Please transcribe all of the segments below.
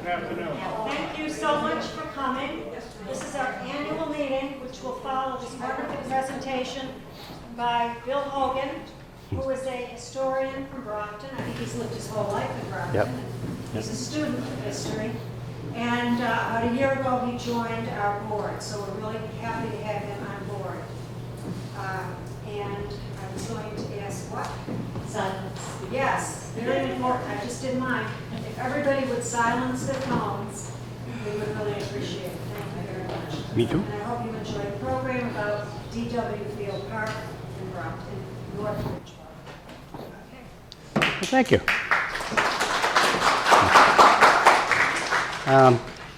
Thank you so much for coming. This is our annual meeting, which will follow this wonderful presentation by Bill Hogan, who is a historian from Brockton. I think he's lived his whole life in Brockton. Yep. He's a student of history. And about a year ago, he joined our board, so we're really happy to have him on board. And I was going to ask what? Silence. Yes, very important. I just did mine. If everybody would silence their phones, we would really appreciate it. Thank you very much. Me too. And I hope you enjoy the program about D.W. Field Park in Brockton, North Bridgewater. Okay. Thank you.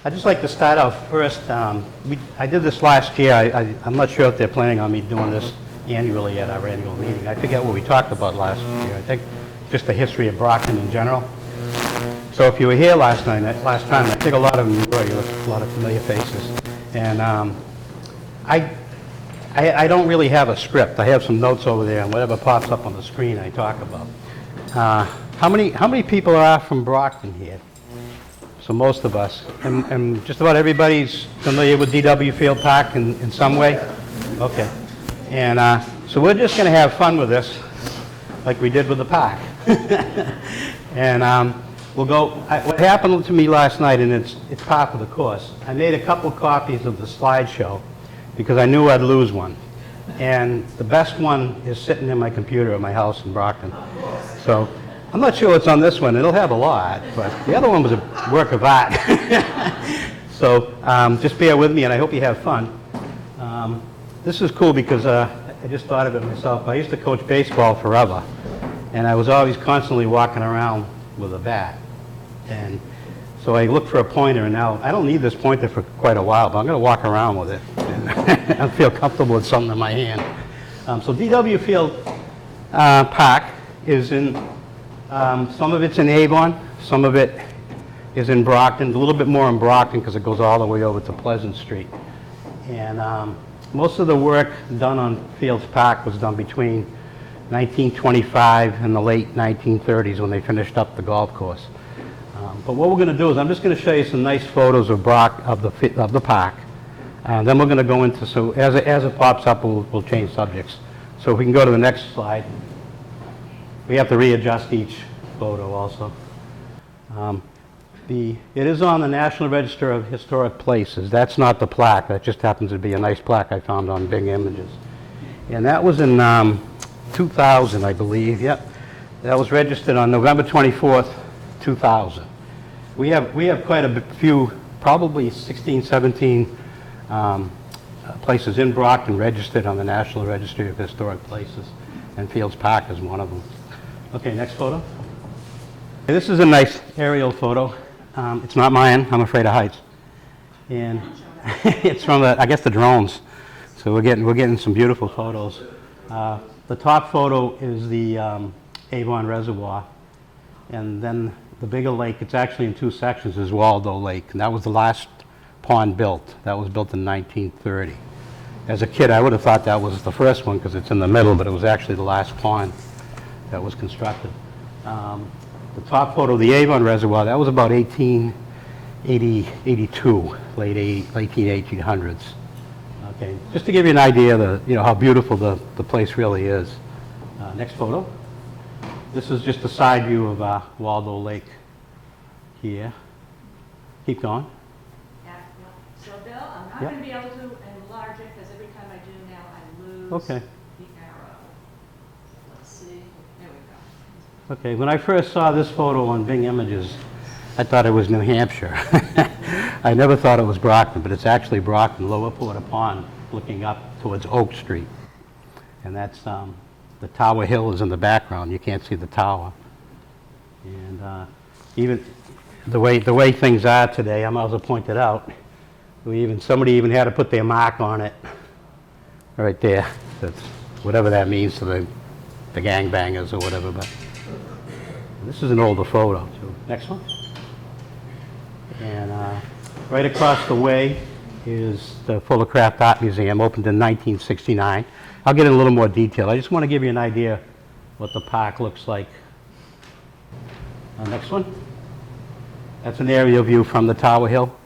I'd just like to start out first. I did this last year. I'm not sure if they're planning on me doing this annually at our annual meeting. I forget what we talked about last year. I think just the history of Brockton in general. So if you were here last time, I think a lot of them were. You look a lot of familiar faces. And I don't really have a script. I have some notes over there, and whatever pops up on the screen I talk about. How many people are from Brockton here? So most of us, and just about everybody's familiar with D.W. Field Park in some way? Okay. And so we're just going to have fun with this, like we did with the park. And we'll go, what happened to me last night, and it's part of the course, I made a couple copies of the slideshow because I knew I'd lose one. And the best one is sitting in my computer at my house in Brockton. So I'm not sure what's on this one. It'll have a lot, but the other one was a work of art. So just bear with me, and I hope you have fun. This is cool because I just thought of it myself. I used to coach baseball forever, and I was always constantly walking around with a bat. And so I looked for a pointer, and now I don't need this pointer for quite a while, but I'm going to walk around with it. And I feel comfortable with something in my hand. So D.W. Field Park is in, some of it's in Avon, some of it is in Brockton, a little bit more in Brockton because it goes all the way over to Pleasant Street. And most of the work done on Fields Park was done between 1925 and the late 1930s when they finished up the golf course. But what we're going to do is I'm just going to show you some nice photos of the park. Then we're going to go into, so as it pops up, we'll change subjects. So if we can go to the next slide. We have to readjust each photo also. It is on the National Register of Historic Places. That's not the plaque. That just happens to be a nice plaque I found on Big Images. And that was in 2000, I believe. Yep. That was registered on November 24th, 2000. We have quite a few, probably 16, 17 places in Brockton registered on the National Registry of Historic Places, and Fields Park is one of them. Okay, next photo. This is a nice aerial photo. It's not mine. I'm afraid of heights. And it's from, I guess, the drones. So we're getting some beautiful photos. The top photo is the Avon Reservoir. And then the bigger lake, it's actually in two sections, is Waldo Lake. And that was the last pond built. That was built in 1930. As a kid, I would have thought that was the first one because it's in the middle, but it was actually the last pond that was constructed. The top photo of the Avon Reservoir, that was about 1882, late 1800s. Okay, just to give you an idea of how beautiful the place really is. Next photo. This is just a side view of Waldo Lake here. Keep going. Yeah. So Bill, not Yep. going to be able to enlarge it because every time I do now, I lose Okay. the arrow. Let's see. There we go. Okay, when I first saw this photo on Bing Images, I thought it was New Hampshire. I never thought it was Brockton, but it's actually Brockton, Lower Porter Pond, looking up towards Oak Street. And that's, the Tower Hill is in the background. You can't see the tower. And even the way things are today, I might as well point it out. Somebody even had to put their mark on it, right there. That's whatever that means to the gangbangers or whatever. But this is an older photo too. Next one. And right across the way is the Fuller Craft Art Museum, opened in 1969. I'll get in a little more detail. I just want to give you an idea what the park looks like. Next one. That's an aerial view from the Tower Hill,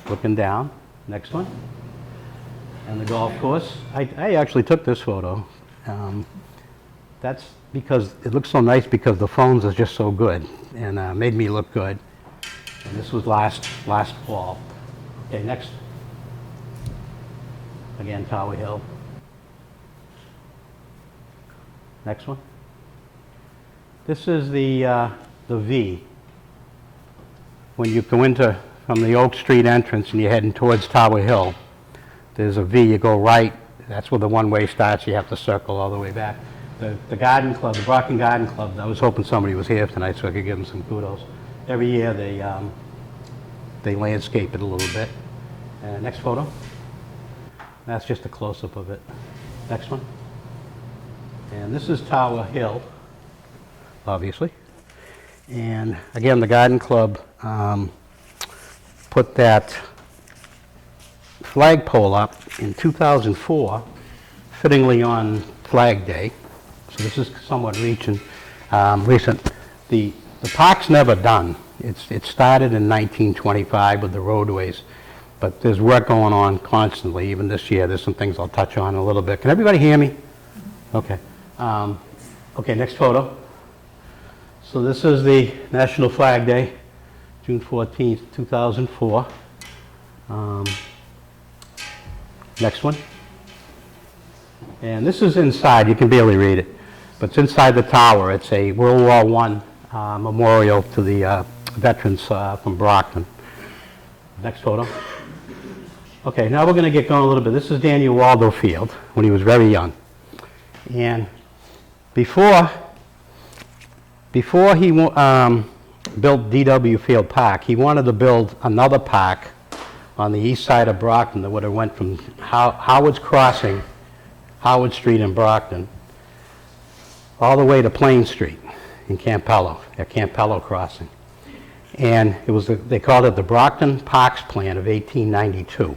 looking down. Next one. And the golf course. I actually took this photo. That's because it looks so nice because the phones are just so good and made me look good. And this was last fall. Okay, next. Again, Tower Hill. Next one. This is the V. When you go into from the Oak Street entrance and you're heading towards Tower Hill, there's a V. You go right. That's where the one-way starts. You have to circle all the way back. The garden club, the Brockton Garden Club. I was hoping somebody was here tonight so I could give them some kudos. Every year they landscape it a little bit. Next photo. That's just a close-up of it. Next one. And this is Tower Hill, obviously. And again, the garden club put that flagpole up in 2004, fittingly on Flag Day. So this is somewhat recent. The park's never done. It started in 1925 with the roadways, but there's work going on constantly. Even this year, there's some things I'll touch on in a little bit. Can everybody hear me? Okay. Okay, next photo. So this is the National Flag Day, June 14th, 2004. Next one. And this is inside. You can barely read it, but it's inside the tower. It's a World War I memorial to the veterans from Brockton. Next photo. Okay, now we're going to get going a little bit. This is Daniel Waldo Field when he was very young. And before he built D.W. Field Park, he wanted to build another park on the east side of Brockton that would have went from Howard's Crossing, Howard Street in Brockton, all the way to Plain Street in Campello, at Campello Crossing. And it was they called it the Brockton Parks Plan of 1892.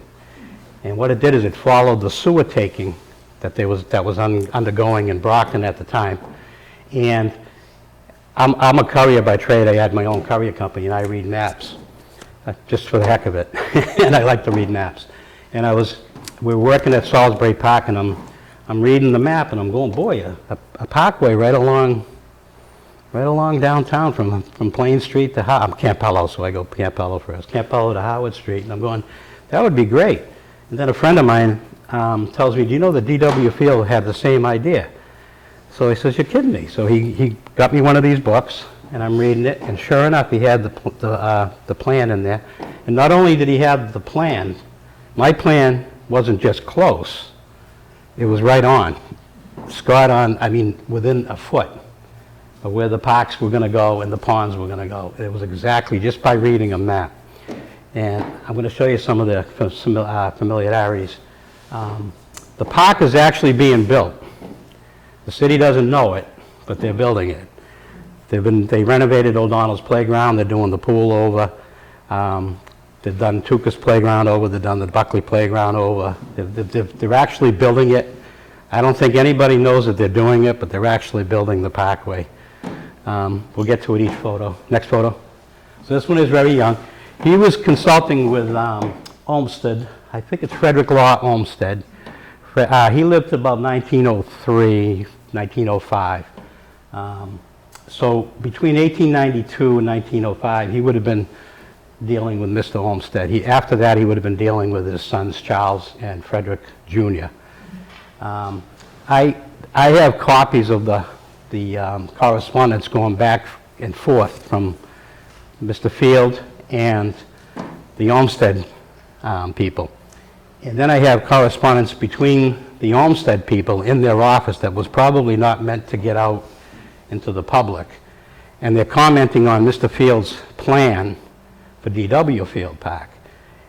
And what it did is it followed the sewer taking that was undergoing in Brockton at the time. And I'm a courier by trade. I had my own courier company, and I read maps, just for the heck of it. And I like to read maps. And we were working at Salisbury Park, and I'm reading the map, and I'm going, boy, a parkway right along downtown from Plain Street to I'm Campello, so I go Campello first. Campello to Howard Street, and I'm going, that would be great. And then a friend of mine tells me, do you know the D.W. Field had the same idea? So he says, you're kidding me. So he got me one of these books, and I'm reading it, and sure enough, he had the plan in there. And not only did he have the plan, my plan wasn't just close, it was right on. Scott on, I mean, within a foot of where the parks were going to go and the ponds were going to go. It was exactly just by reading a map. And I'm going to show you some of the familiarities. The park is actually being built. The city doesn't know it, but they're building it. They renovated O'Donnell's Playground. They're doing the pool over. They've done Tuca's Playground over. They've done the Buckley Playground over. They're actually building it. I don't think anybody knows that they're doing it, but they're actually building the parkway. We'll get to it each photo. Next photo. So this one is very young. He was consulting with Olmsted. I think it's Frederick Law Olmsted. He lived to about 1903, 1905. So between 1892 and 1905, he would have been dealing with Mr. Olmsted. After that, he would have been dealing with his sons, Charles and Frederick Jr. I have copies of the correspondence going back and forth from Mr. Field and the Olmsted people. And then I have correspondence between the Olmsted people in their office that was probably not meant to get out into the public. And they're commenting on Mr. Field's plan for DW Field Park.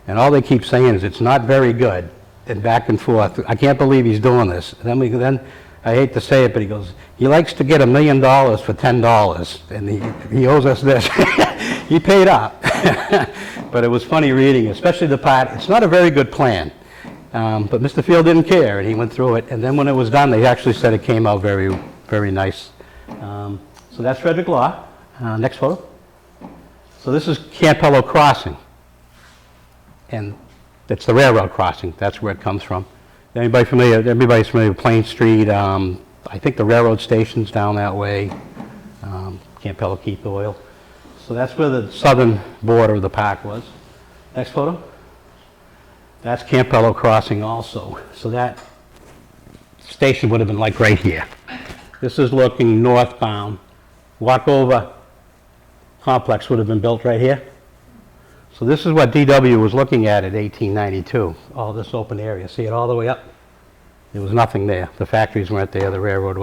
And all they keep saying is it's not very good, and back and forth. I can't believe he's doing this. Then I hate to say it, but he goes, he likes to get $1 million for $10, and he owes us this. He paid up. But it was funny reading, especially the part, it's not a very good plan. But Mr. Field didn't care, and he went through it. And then when it was done, they actually said it came out very, very nice. So that's Frederick Law. Next photo. So this is Campello Crossing. And it's the railroad crossing. That's where it comes from. Everybody's familiar with Plain Street. I think the railroad station's down that way. Campello Keep Oil. So that's where the southern border of the park was. Next photo. That's Campello Crossing also. So that station would have been like right here. This is looking northbound. Walkover complex would have been built right here. So this is what DW was looking at in 1892, all this open area. See it all the way up? There was nothing there. The factories weren't there. The railroad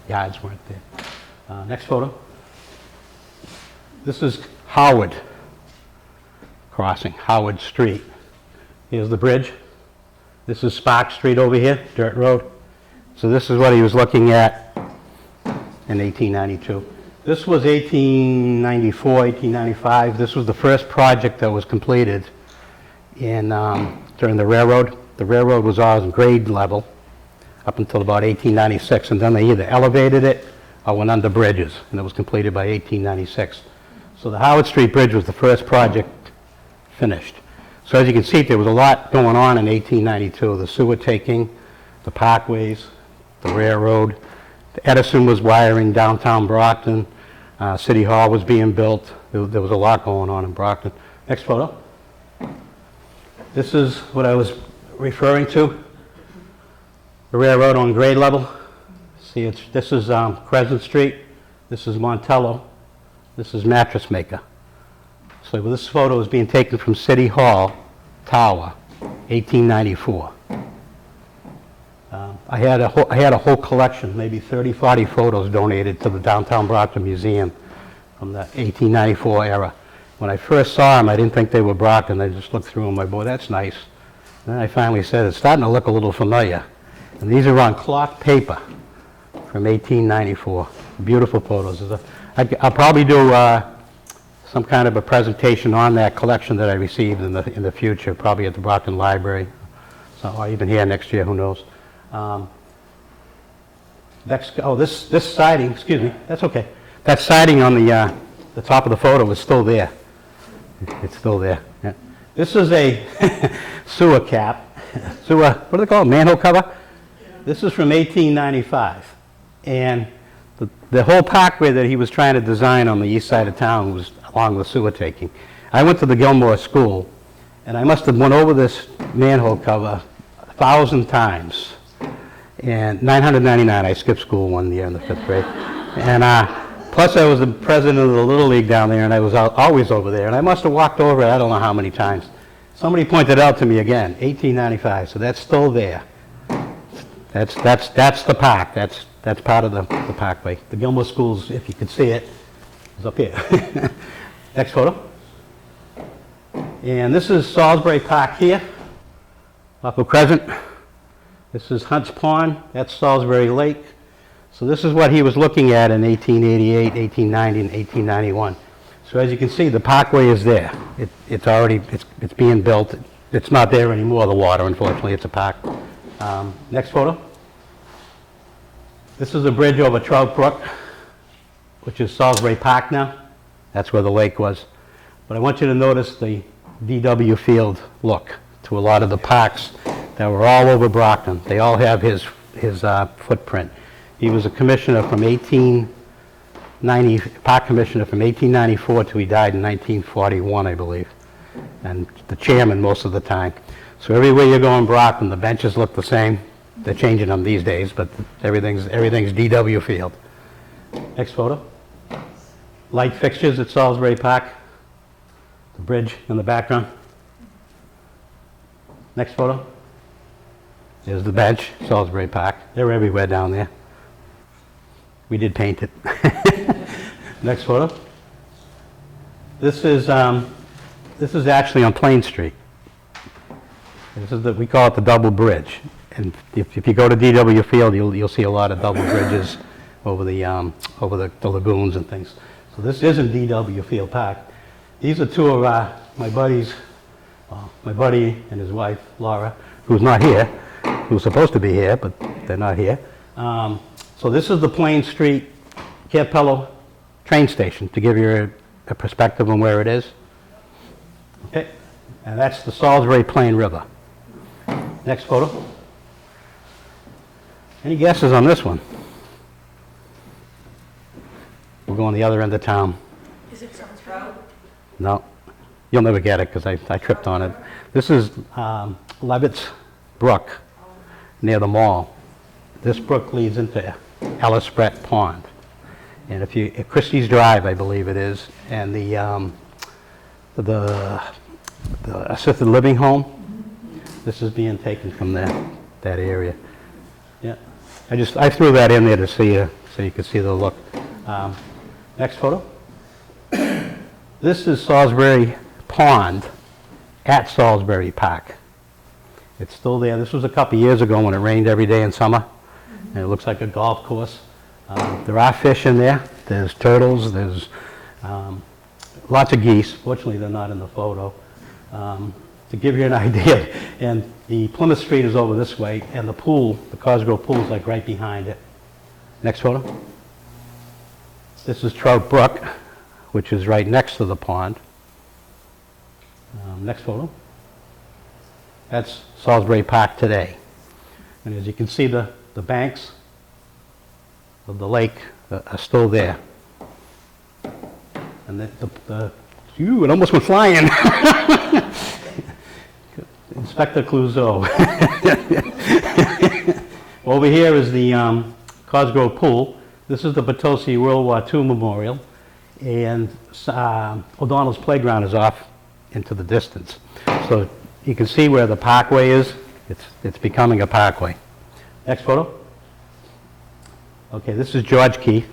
yards weren't there. Next photo. This is Howard Crossing, Howard Street. Here's the bridge. This is Spark Street over here, dirt road. So this is what he was looking at in 1892. This was 1894, 1895. This was the first project that was completed during the railroad. The railroad was always in grade level up until about 1896, and then they either elevated it or went under bridges, and it was completed by 1896. So the Howard Street Bridge was the first project finished. So as you can see, there was a lot going on in 1892. The sewer taking, the parkways, the railroad. Edison was wiring downtown Brockton. City Hall was being built. There was a lot going on in Brockton. Next photo. This is what I was referring to. The railroad on grade level. See, this is Crescent Street. This is Montello. This is Mattress Maker. So this photo is being taken from City Hall Tower, 1894. I had a whole collection, maybe 30, 40 photos donated to the Downtown Brockton Museum from the 1894 era. When I first saw them, I didn't think they were Brockton. I just looked through them, like, boy, that's nice. And then I finally said, it's starting to look a little familiar. And these are on cloth paper from 1894. Beautiful photos. I'll probably do some kind of a presentation on that collection that I received in the future, probably at the Brockton Library, or even here next year, who knows. This siding, excuse me, that's okay. That siding on the top of the photo is still there. It's still there. Yeah. This is a sewer cap, what do they call it, manhole cover? This is from 1895. And the whole parkway that he was trying to design on the east side of town was along the sewer taking. I went to the Gilmore School, and I must have went over this manhole cover 1,000 times. And 999, I skipped school one year in the 5th grade. And plus I was the president of the Little League down there, and I was always over there. And I must have walked over it, I don't know how many times. Somebody pointed out to me again, 1895, so that's still there. That's the park. That's part of the parkway. The Gilmore Schools, if you could see it, is up here. Next photo. And this is Salisbury Park here, off of Crescent. This is Hunt's Pond. That's Salisbury Lake. So this is what he was looking at in 1888, 1890, and 1891. So as you can see, the parkway is there. It's being built. It's not there anymore, the water, unfortunately. It's a park. Next photo. This is a bridge over Trout Brook, which is Salisbury Park now. That's where the lake was. But I want you to notice the DW Field look to a lot of the parks that were all over Brockton. They all have his footprint. He was a commissioner from 1892 park commissioner from 1894 till he died in 1941, I believe, and the chairman most of the time. So everywhere you go in Brockton, the benches look the same. They're changing them these days, but everything's DW Field. Next photo. Light fixtures at Salisbury Park. The bridge in the background. Next photo. There's the bench, Salisbury Park. They're everywhere down there. We did paint it. Next photo. This is actually on Plain Street. We call it the double bridge. And if you go to DW Field, you'll see a lot of double bridges over the lagoons and things. So this isn't DW Field Park. These are two of my buddies, my buddy and his wife, Laura, who's not here, who's supposed to be here, but they're not here. So this is the Plain Street Capello train station, to give you a perspective on where it is. Okay, and that's the Salisbury Plain River. Next photo. Any guesses on this one? We're going the other end of town. Is it Sons Road? No, you'll never get it because I tripped on it. This is Levitt's Brook near the mall. This brook leads into Ellis Brett Pond. And if Christie's Drive, I believe it is, and the assisted living home, this is being taken from that area. Yeah, I threw that in there to see so you could see the look. Next photo. This is Salisbury Pond at Salisbury Park. It's still there. This was a couple years ago when it rained every day in summer, and it looks like a golf course. There are fish in there. There's turtles. There's lots of geese. Fortunately, they're not in the photo. To give you an idea, and the Plymouth Street is over this way, and the pool, the Cosgrove Pool, is like right behind it. Next photo. This is Trout Brook, which is right next to the pond. Next photo. That's Salisbury Park today. And as you can see, the banks of the lake are still there. And it almost went flying. Inspector Clouseau. Over here is the Cosgrove Pool. This is the Potosi World War II Memorial. And O'Donnell's Playground is off into the distance. So you can see where the parkway is. It's becoming a parkway. Next photo. Okay, this is George Keith.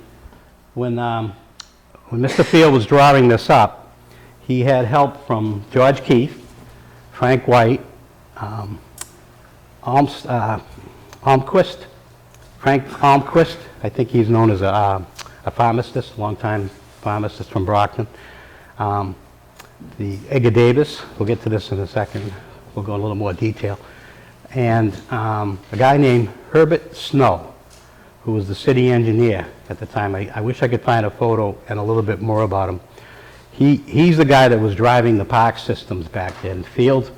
When Mr. Field was drawing this up, he had help from George Keith, Frank White, Almquist, Frank Almquist. I think he's known as a pharmacist, a long-time pharmacist from Brockton. The Edgar Davis, we'll get to this in a second. We'll go in a little more detail. And a guy named Herbert Snow, who was the city engineer at the time. I wish I could find a photo and a little bit more about him. He's the guy that was driving the park systems back then. Field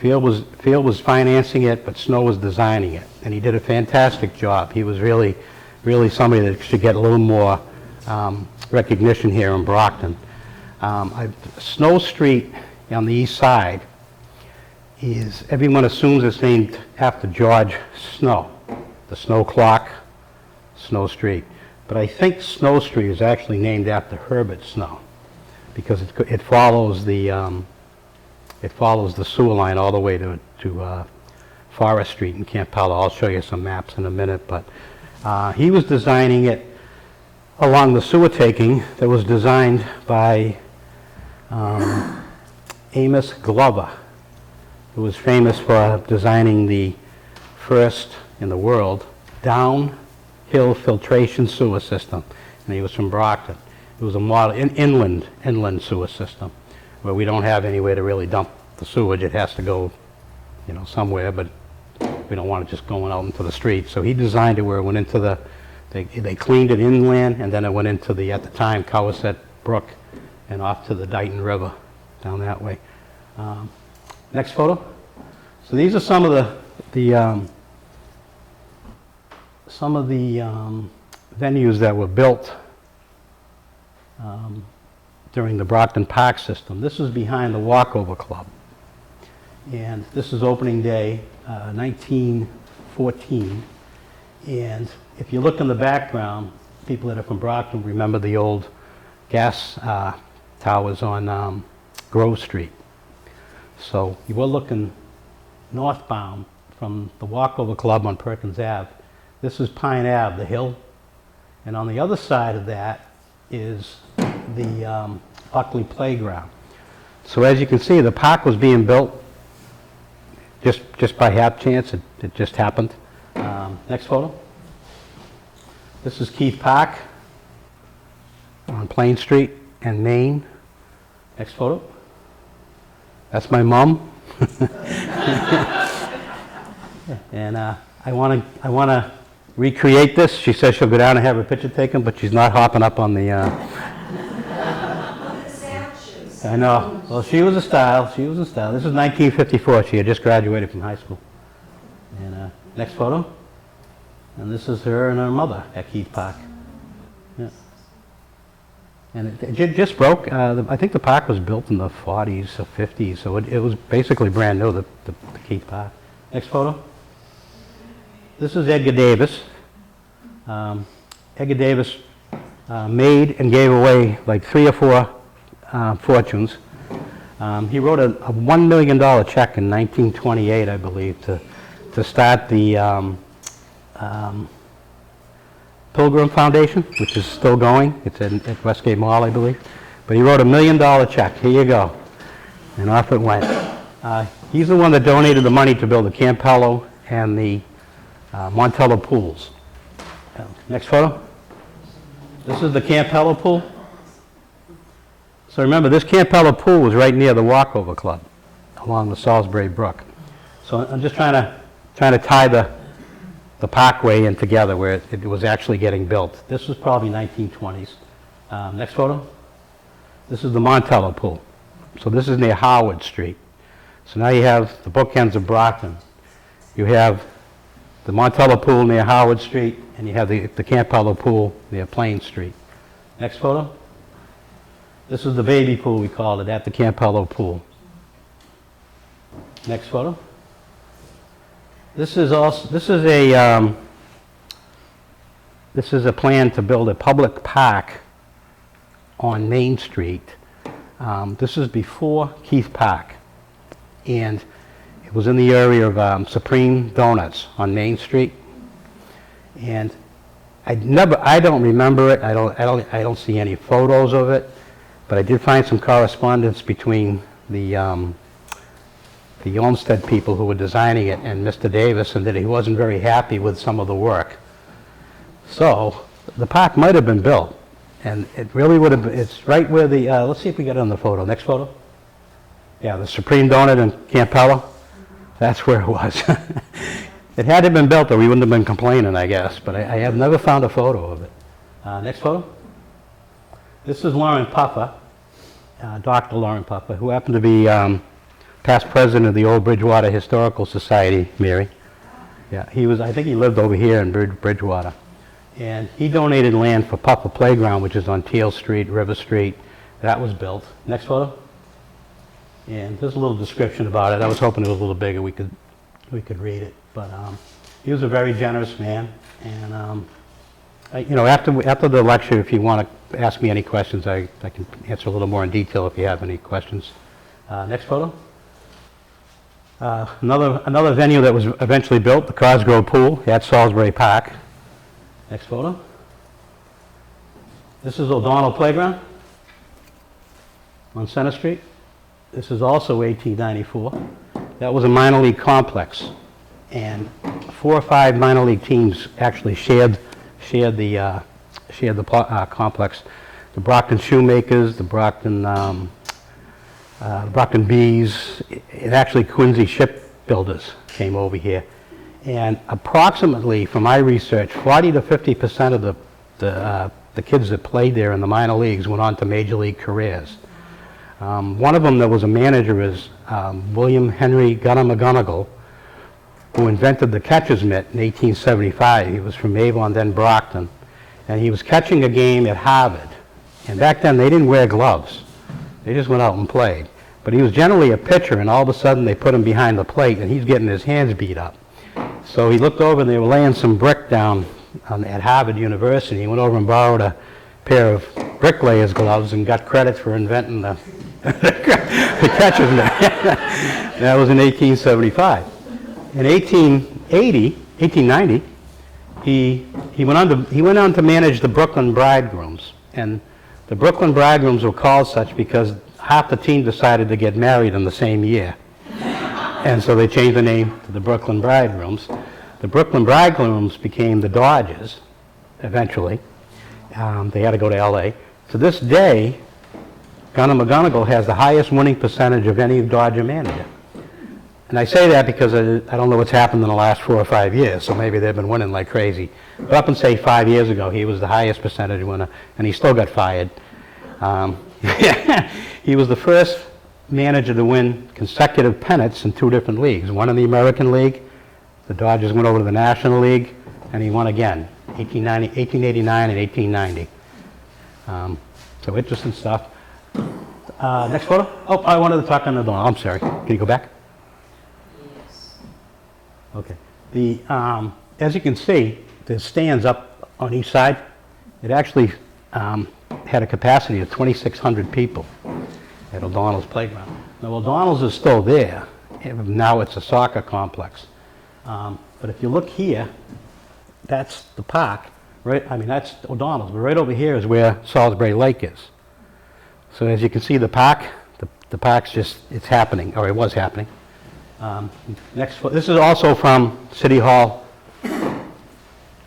was financing it, but Snow was designing it, and he did a fantastic job. He was really somebody that should get a little more recognition here in Brockton. Snow Street on the east side is, everyone assumes it's named after George Snow, the snow clock, Snow Street. But I think Snow Street is actually named after Herbert Snow, because it follows the sewer line all the way to Forest Street in Campello. I'll show you some maps in a minute, but he was designing it along the sewer taking that was designed by Amos Glover, who was famous for designing the first in the world downhill filtration sewer system, and he was from Brockton. It was a model inland sewer system, where we don't have anywhere to really dump the sewage. It has to go, somewhere, but we don't want it just going out into the street. So he designed it where it went into they cleaned it inland, and then it went into at the time, Cowaset Brook, and off to the Dighton River, down that way. Next photo. So these are some of the venues that were built during the Brockton Park system. This is behind the Walkover Club. And this is opening day, 1914. And if you look in the background, people that are from Brockton remember the old gas towers on Grove Street. So you were looking northbound from the Walkover Club on Perkins Ave. This is Pine Ave, the hill. And on the other side of that is the Buckley Playground. So as you can see, the park was being built just by hap chance. It just happened. Next photo. This is Keith Park on Plain Street and Main. Next photo. That's my mom. And I want to recreate this. She says she'll go down and have a picture taken, but she's not hopping up on the. I know. Well, she was a style. She was a style. This is 1954. She had just graduated from high school. And next photo. And this is her and her mother at Keith Park. Yeah. And it just broke. I think the park was built in the 40s or 50s, so it was basically brand new, the Keith Park. Next photo. This is Edgar Davis. Edgar Davis made and gave away like 3 or 4 fortunes. He wrote a $1 million check in 1928, I believe, to start the Pilgrim Foundation, which is still going. It's at Westgate Mall, I believe. But he wrote a $1 million check. Here you go. And off it went. He's the one that donated the money to build the Campello and the Montello pools. Next photo. This is the Campello pool. So remember, this Campello pool was right near the Walkover Club along the Salisbury Brook. So I'm just trying to tie the parkway in together where it was actually getting built. This was probably 1920s. Next photo. This is the Montello pool. So this is near Howard Street. So now you have the bookends of Brockton. You have the Montello pool near Howard Street, and you have the Campello pool near Plain Street. Next photo. This is the baby pool, we called it, at the Campello pool. Next photo. This is a plan to build a public park on Main Street. This is before Keith Park, and it was in the area of Supreme Donuts on Main Street. And I don't remember it. I don't see any photos of it, but I did find some correspondence between the Olmsted people who were designing it and Mr. Davis, and that he wasn't very happy with some of the work. So the park might have been built, and it really would have been, it's right where the, let's see if we get it on the photo. Next photo. Yeah, the Supreme Donut in Campello. That's where it was. It had to have been built or we wouldn't have been complaining, I guess, but I have never found a photo of it. Next photo. This is Lauren Puffer, Dr. Lauren Puffer, who happened to be past president of the Old Bridgewater Historical Society, Mary. Yeah, I think he lived over here in Bridgewater. And he donated land for Puffer Playground, which is on Teal Street, River Street. That was built. Next photo. And there's a little description about it. I was hoping it was a little bigger, we could read it. But he was a very generous man. And after the lecture, if you want to ask me any questions, I can answer a little more in detail if you have any questions. Next photo. Another venue that was eventually built, the Cosgrove Pool at Salisbury Park. Next photo. This is O'Donnell Playground on Center Street. This is also 1894. That was a minor league complex, and 4 or 5 minor league teams actually shared the complex. The Brockton Shoemakers, the Brockton Bees, and actually Quincy Shipbuilders came over here. And approximately, from my research, 40 to 50% of the kids that played there in the minor leagues went on to major league careers. One of them that was a manager is William Henry Gunner-McGonigal, who invented the catcher's mitt in 1875. He was from Avon, then Brockton. And he was catching a game at Harvard, And back then, they didn't wear gloves. They just went out and played. But he was generally a pitcher, and all of a sudden they put him behind the plate, and he's getting his hands beat up. So he looked over, and they were laying some brick down at Harvard University. He went over and borrowed a pair of bricklayer's gloves and got credit for inventing the catcher's mitt. That was in 1875. In 1890, he went on to manage the Brooklyn Bridegrooms. And the Brooklyn Bridegrooms were called such because half the team decided to get married in the same year. And so they changed the name to the Brooklyn Bridegrooms. The Brooklyn Bridegrooms became the Dodgers, eventually. They had to go to L.A. To this day, Gunnar McGonigal has the highest winning percentage of any Dodger manager. And I say that because I don't know what's happened in the last 4 or 5 years, so maybe they've been winning like crazy. But up and say 5 years ago, he was the highest percentage winner, and he still got fired. He was the first manager to win consecutive pennants in 2 different leagues. One in the American League, the Dodgers went over to the National League, and he won again, 1889 and 1890. So interesting stuff. Next photo. Oh, I wanted to talk on the door. I'm sorry. Can you go back? Yes. Okay. As you can see, there's stands up on each side. It actually had a capacity of 2,600 people at O'Donnell's Playground. Now, O'Donnell's is still there. Now it's a soccer complex. But if you look here, that's the park. Right? I mean, that's O'Donnell's. But right over here is where Salisbury Lake is. So as you can see, the park's just, it's happening, or it was happening. This is also from City Hall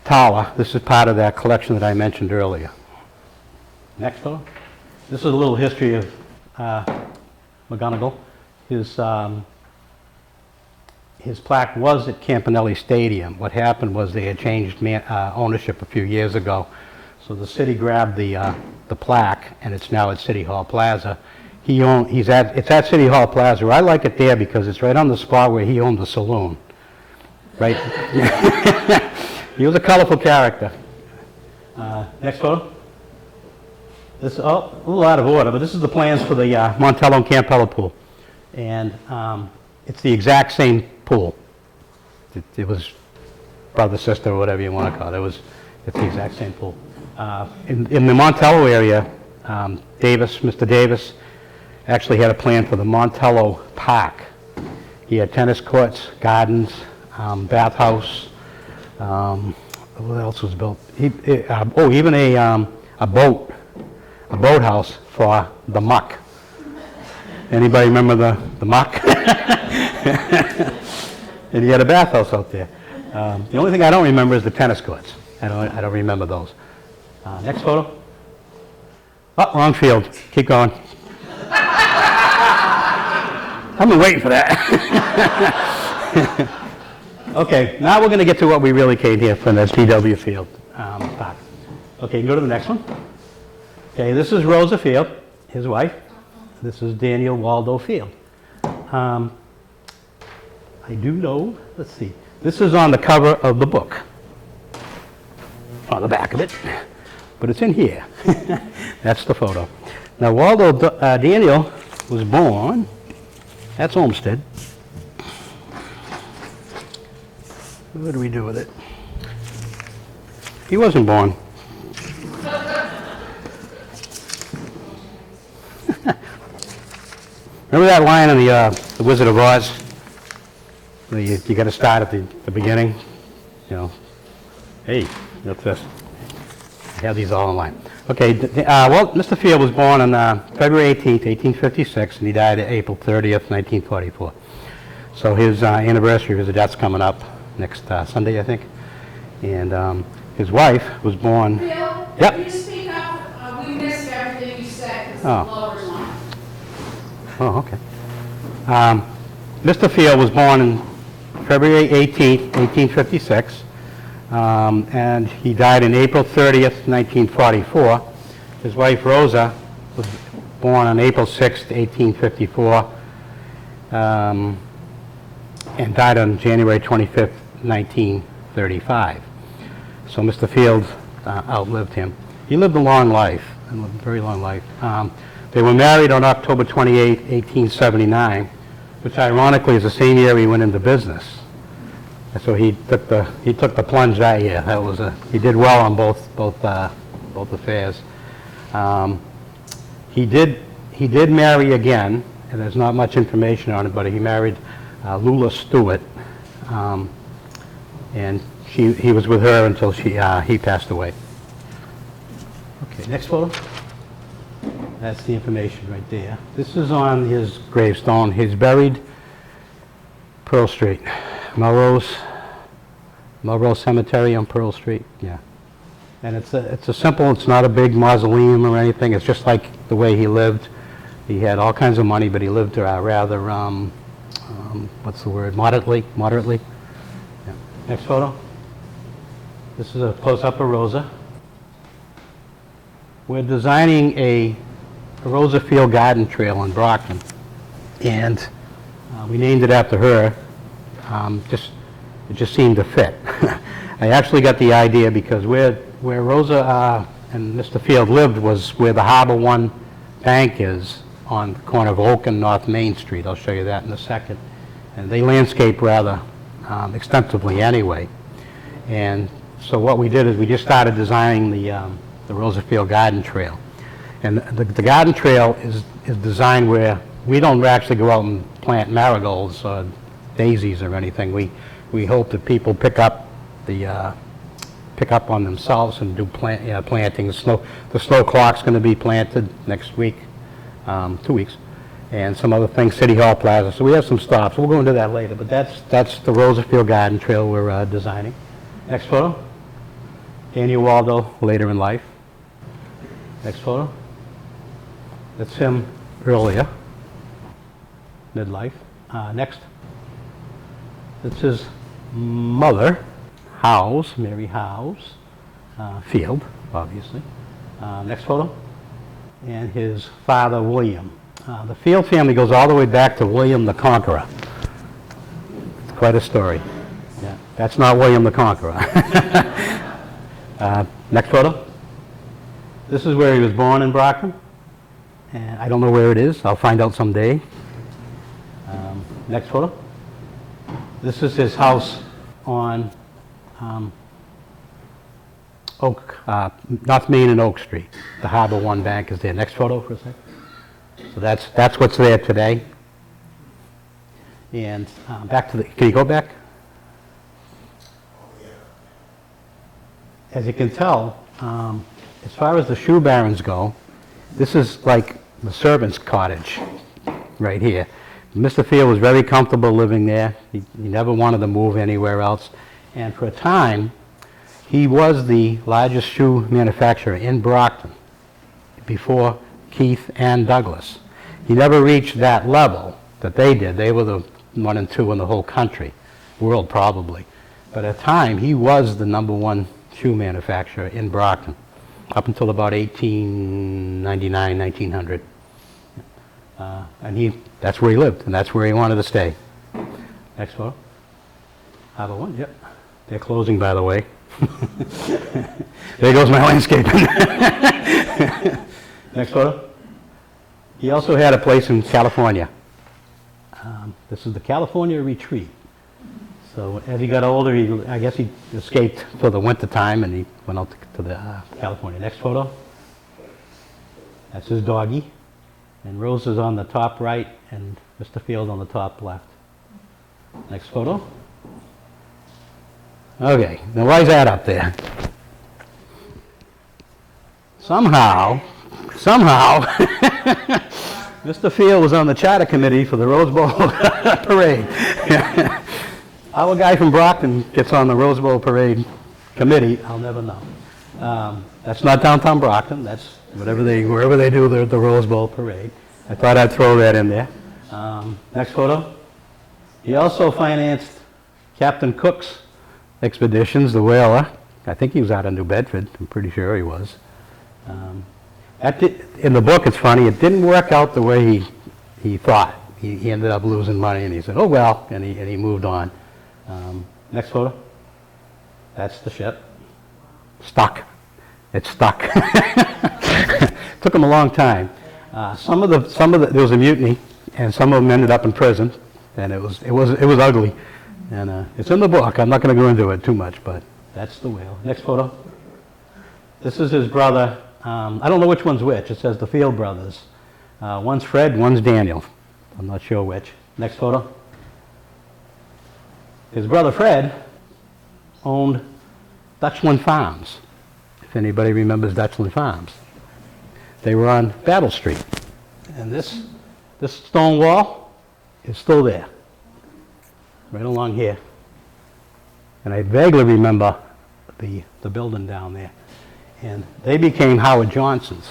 Tower. This is part of that collection that I mentioned earlier. Next photo. This is a little history of McGonigal. His plaque was at Campanelli Stadium. What happened was they had changed ownership a few years ago. So the city grabbed the plaque, and it's now at City Hall Plaza. It's at City Hall Plaza. I like it there because it's right on the spot where he owned the saloon. Right? He was a colorful character. Next photo. This is a little out of order, but this is the plans for the Montello and Campello pool. And it's the exact same pool. It was brother, sister, or whatever you want to call it. It's the exact same pool. In the Montello area, Mr. Davis, actually had a plan for the Montello Park. He had tennis courts, gardens, bathhouse. What else was built? Even a boathouse for the muck. Anybody remember the muck? And he had a bathhouse out there. The only thing I don't remember is the tennis courts. I don't remember those. Next photo. Oh, wrong field. Keep going. I've been waiting for that. Okay, now we're going to get to what we really came here for, this PW Field park. Okay, go to the next one. Okay, this is Rosa Field, his wife. This is Daniel Waldo Field. I do know, let's see, this is on the cover of the book, on the back of it, but it's in here. That's the photo. Now, Daniel was born, that's Olmsted. What do we do with it? He wasn't born. Remember that line in the Wizard of Oz? You got to start at the beginning. You know, hey, what's this? I have these all in line. Okay, Mr. Field was born on February 18th, 1856, and he died April 30th, 1944. So his anniversary of his death's coming up next Sunday, I think. And his wife was born... Bill, yep. Can you speak up? We missed everything you said because the blower's on. Oh, okay. Mr. Field was born on February 18th, 1856, and he died on April 30th, 1944. His wife, Rosa, was born on April 6th, 1854, and died on January 25th, 1935. So Mr. Field outlived him. He lived a long life. and lived a very long life. They were married on October 28, 1879, which ironically is the same year he went into business. And so he took the plunge that year. He did well on both affairs. He did marry again, and there's not much information on it, but he married Lula Stewart, and he was with her until he passed away. Okay, next photo. That's the information right there. This is on his gravestone. He's buried Pearl Street, Melrose Cemetery on Pearl Street. Yeah, and it's a simple. It's not a big mausoleum or anything. It's just like the way he lived. He had all kinds of money, but he lived rather what's the word? Moderately. Yeah. Next photo. This is a close-up of Rosa. We're designing a Rosa Field Garden Trail in Brockton, and we named it after her. It just seemed to fit. I actually got the idea because where Rosa and Mr. Field lived was where the Harbor One Bank is on the corner of Oak and North Main Street. I'll show you that in a second. And they landscape rather extensively anyway. And so what we did is we just started designing the Rosa Field Garden Trail. And the garden trail is designed where we don't actually go out and plant marigolds or daisies or anything. We hope that people pick up on themselves and do planting. The snow clock's going to be planted next week, 2 weeks, and some other things, City Hall Plaza. So we have some stops. We'll go into that later, but that's the Rosa Field Garden Trail we're designing. Next photo. Daniel Waldo later in life. Next photo. That's him earlier, midlife. Next. That's his mother, Howes, Mary Howes, Field, obviously. Next photo. And his father, William. The Field family goes all the way back to William the Conqueror. It's quite a story. Yeah, that's not William the Conqueror. Next photo. This is where he was born in Brockton. And I don't know where it is. I'll find out someday. Next photo. This is his house on North Main and Oak Street. The Harbor One Bank is there. Next photo for a second. So that's what's there today. And back to can you go back? As you can tell, as far as the shoe barons go, this is like the servant's cottage right here. Mr. Field was very comfortable living there. He never wanted to move anywhere else. And for a time, he was the largest shoe manufacturer in Brockton before Keith and Douglas. He never reached that level that they did. They were the 1 and 2 in the whole country, world probably. But at the time, he was the #1 shoe manufacturer in Brockton up until about 1899, 1900. And that's where he lived, and that's where he wanted to stay. Next photo. Harbor One, yep. They're closing, by the way. There goes my landscaping. Next photo. He also had a place in California. This is the California Retreat. So as he got older, I guess he escaped for the winter time, and he went out to the California. Next photo. That's his doggy. And Rose is on the top right, and Mr. Field on the top left. Next photo. Okay, now why is that up there? Somehow, Mr. Field was on the charter committee for the Rose Bowl parade. How a guy from Brockton gets on the Rose Bowl parade committee, I'll never know. That's not downtown Brockton. That's wherever they do the Rose Bowl parade. I thought I'd throw that in there. Next photo. He also financed Captain Cook's expeditions, the whaler. I think he was out of New Bedford. I'm pretty sure he was. In the book, it's funny. It didn't work out the way he thought. He ended up losing money, and he said, "Oh well," and he moved on. Next photo. That's the ship. Stuck. It's stuck. them a long time. There was a mutiny, and some of them ended up in prison, and it was ugly. And it's in the book. I'm not going to go into it too much, but that's the whale. Next photo. This is his brother. I don't know which one's which. It says the Field brothers. One's Fred, one's Daniel. I'm not sure which. Next photo. His brother Fred owned Dutchland Farms, if anybody remembers Dutchland Farms. They were on Battle Street. And this stone wall is still there, right along here. And I vaguely remember the building down there. And they became Howard Johnson's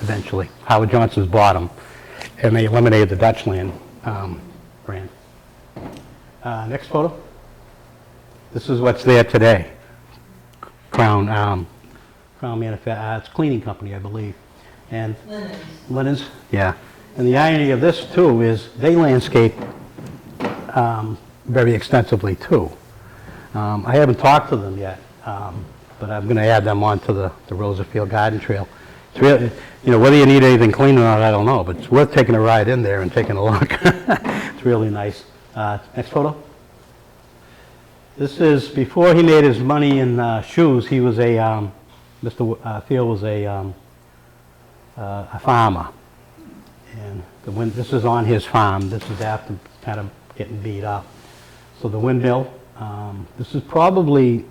eventually. Howard Johnson's bought them, and they eliminated the Dutchland brand. Next photo. This is what's there today. Crown it's a cleaning company, I believe. And linens, yeah. And the irony of this too is they landscape very extensively too. I haven't talked to them yet, but I'm going to add them onto the Rosefield Garden Trail. It's really, whether you need anything cleaned or not, I don't know, but it's worth taking a ride in there and taking a look. It's really nice. Next photo. This is before he made his money in shoes. He was Mr. Field was a farmer, and this is on his farm. This is after kind of getting beat up. So the windmill. This is probably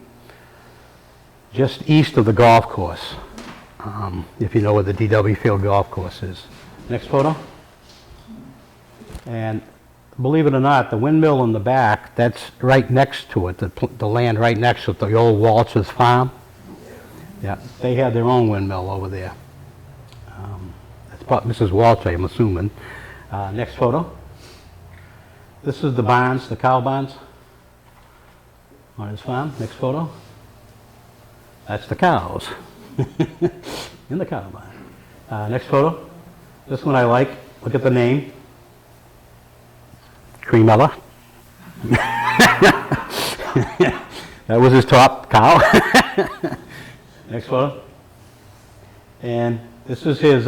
just east of the golf course, if you know where the D.W. Field golf course is. Next photo. And believe it or not, the windmill in the back, that's right next to it, the land right next to it, the old Waltz's farm. Yeah, they had their own windmill over there. That's probably Mrs. Walsh, I'm assuming. Next photo. This is the barns, the cow barns on his farm. Next photo. That's the cows in the cow barn. Next photo. This one I like. Look at the name. Creamella. That was his top cow. Next photo. And this is his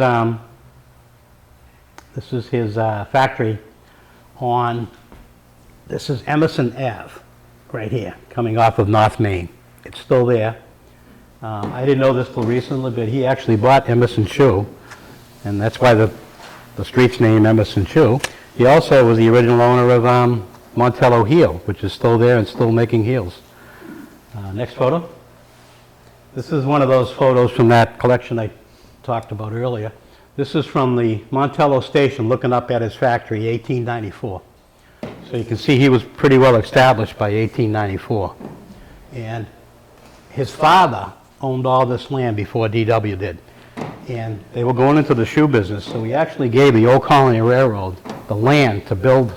factory on, this is Emerson Ave, right here, coming off of North Main. It's still there. I didn't know this till recently, but he actually bought Emerson Shoe, and that's why the street's named Emerson Shoe. He also was the original owner of Montello Heel, which is still there and still making heels. Next photo. This is one of those photos from that collection I talked about earlier. This is from the Montello station looking up at his factory, 1894. So you can see he was pretty well established by 1894. And his father owned all this land before D.W. did. And they were going into the shoe business, so he actually gave the Old Colony Railroad the land to build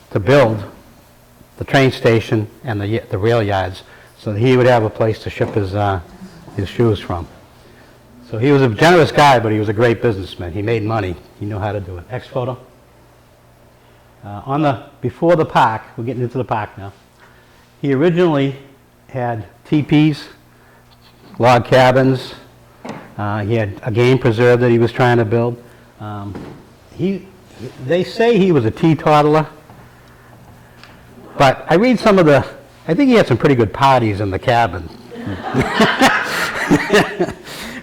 the train station and the rail yards, so that he would have a place to ship his shoes from. So he was a generous guy, but he was a great businessman. He made money. He knew how to do it. Next photo. Before the park, we're getting into the park now. He originally had teepees, log cabins. He had a game preserve that he was trying to build. They say he was a teetotaler, but I read I think he had some pretty good parties in the cabin.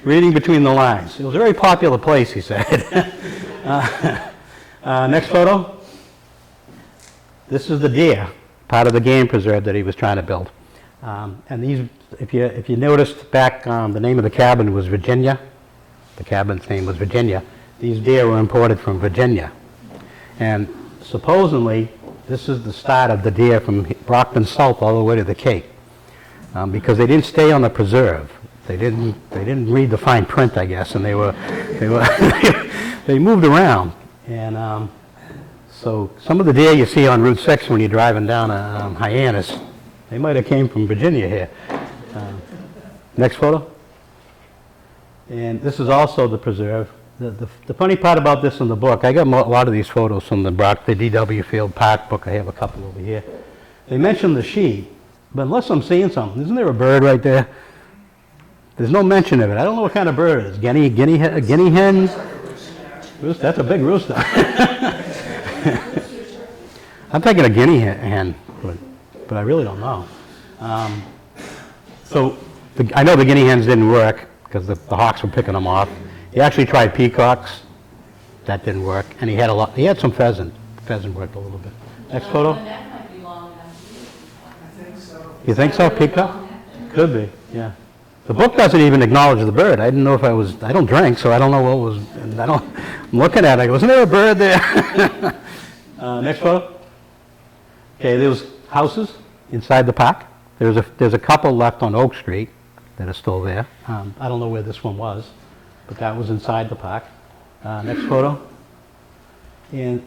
Reading between the lines. It was a very popular place, he said. Next photo. This is the deer, part of the game preserve that he was trying to build. And these, if you noticed back, the name of the cabin was Virginia. The cabin's name was Virginia. These deer were imported from Virginia. And supposedly, this is the start of the deer from Brockman South all the way to the Cape. Because they didn't stay on the preserve. They didn't read the fine print, I guess, and they moved around. And so some of the deer you see on Route 6 when you're driving down Hyannis, they might have came from Virginia here. Next photo. And this is also the preserve. The funny part about this in the book, I got a lot of these photos from the D.W. Field Park book. I have a couple over here. They mention the sheep, but unless I'm seeing something, isn't there a bird right there? There's no mention of it. I don't know what kind of bird it is. Guinea hen? That's a big rooster. I'm thinking a guinea hen, but I really don't know. I know the guinea hens didn't work because the hawks were picking them off. He actually tried peacocks. That didn't work. And he had some pheasant. Pheasant worked a little bit. Next photo. The neck might be long enough. You think so, peacock? Could be, yeah. The book doesn't even acknowledge the bird. I didn't know if I don't drink, so I don't know what was, I'm looking at it, I go, wasn't there a bird there? Next photo. Okay, there was houses inside the park. There's a couple left on Oak Street that are still there. I don't know where this one was, but that was inside the park. Next photo. And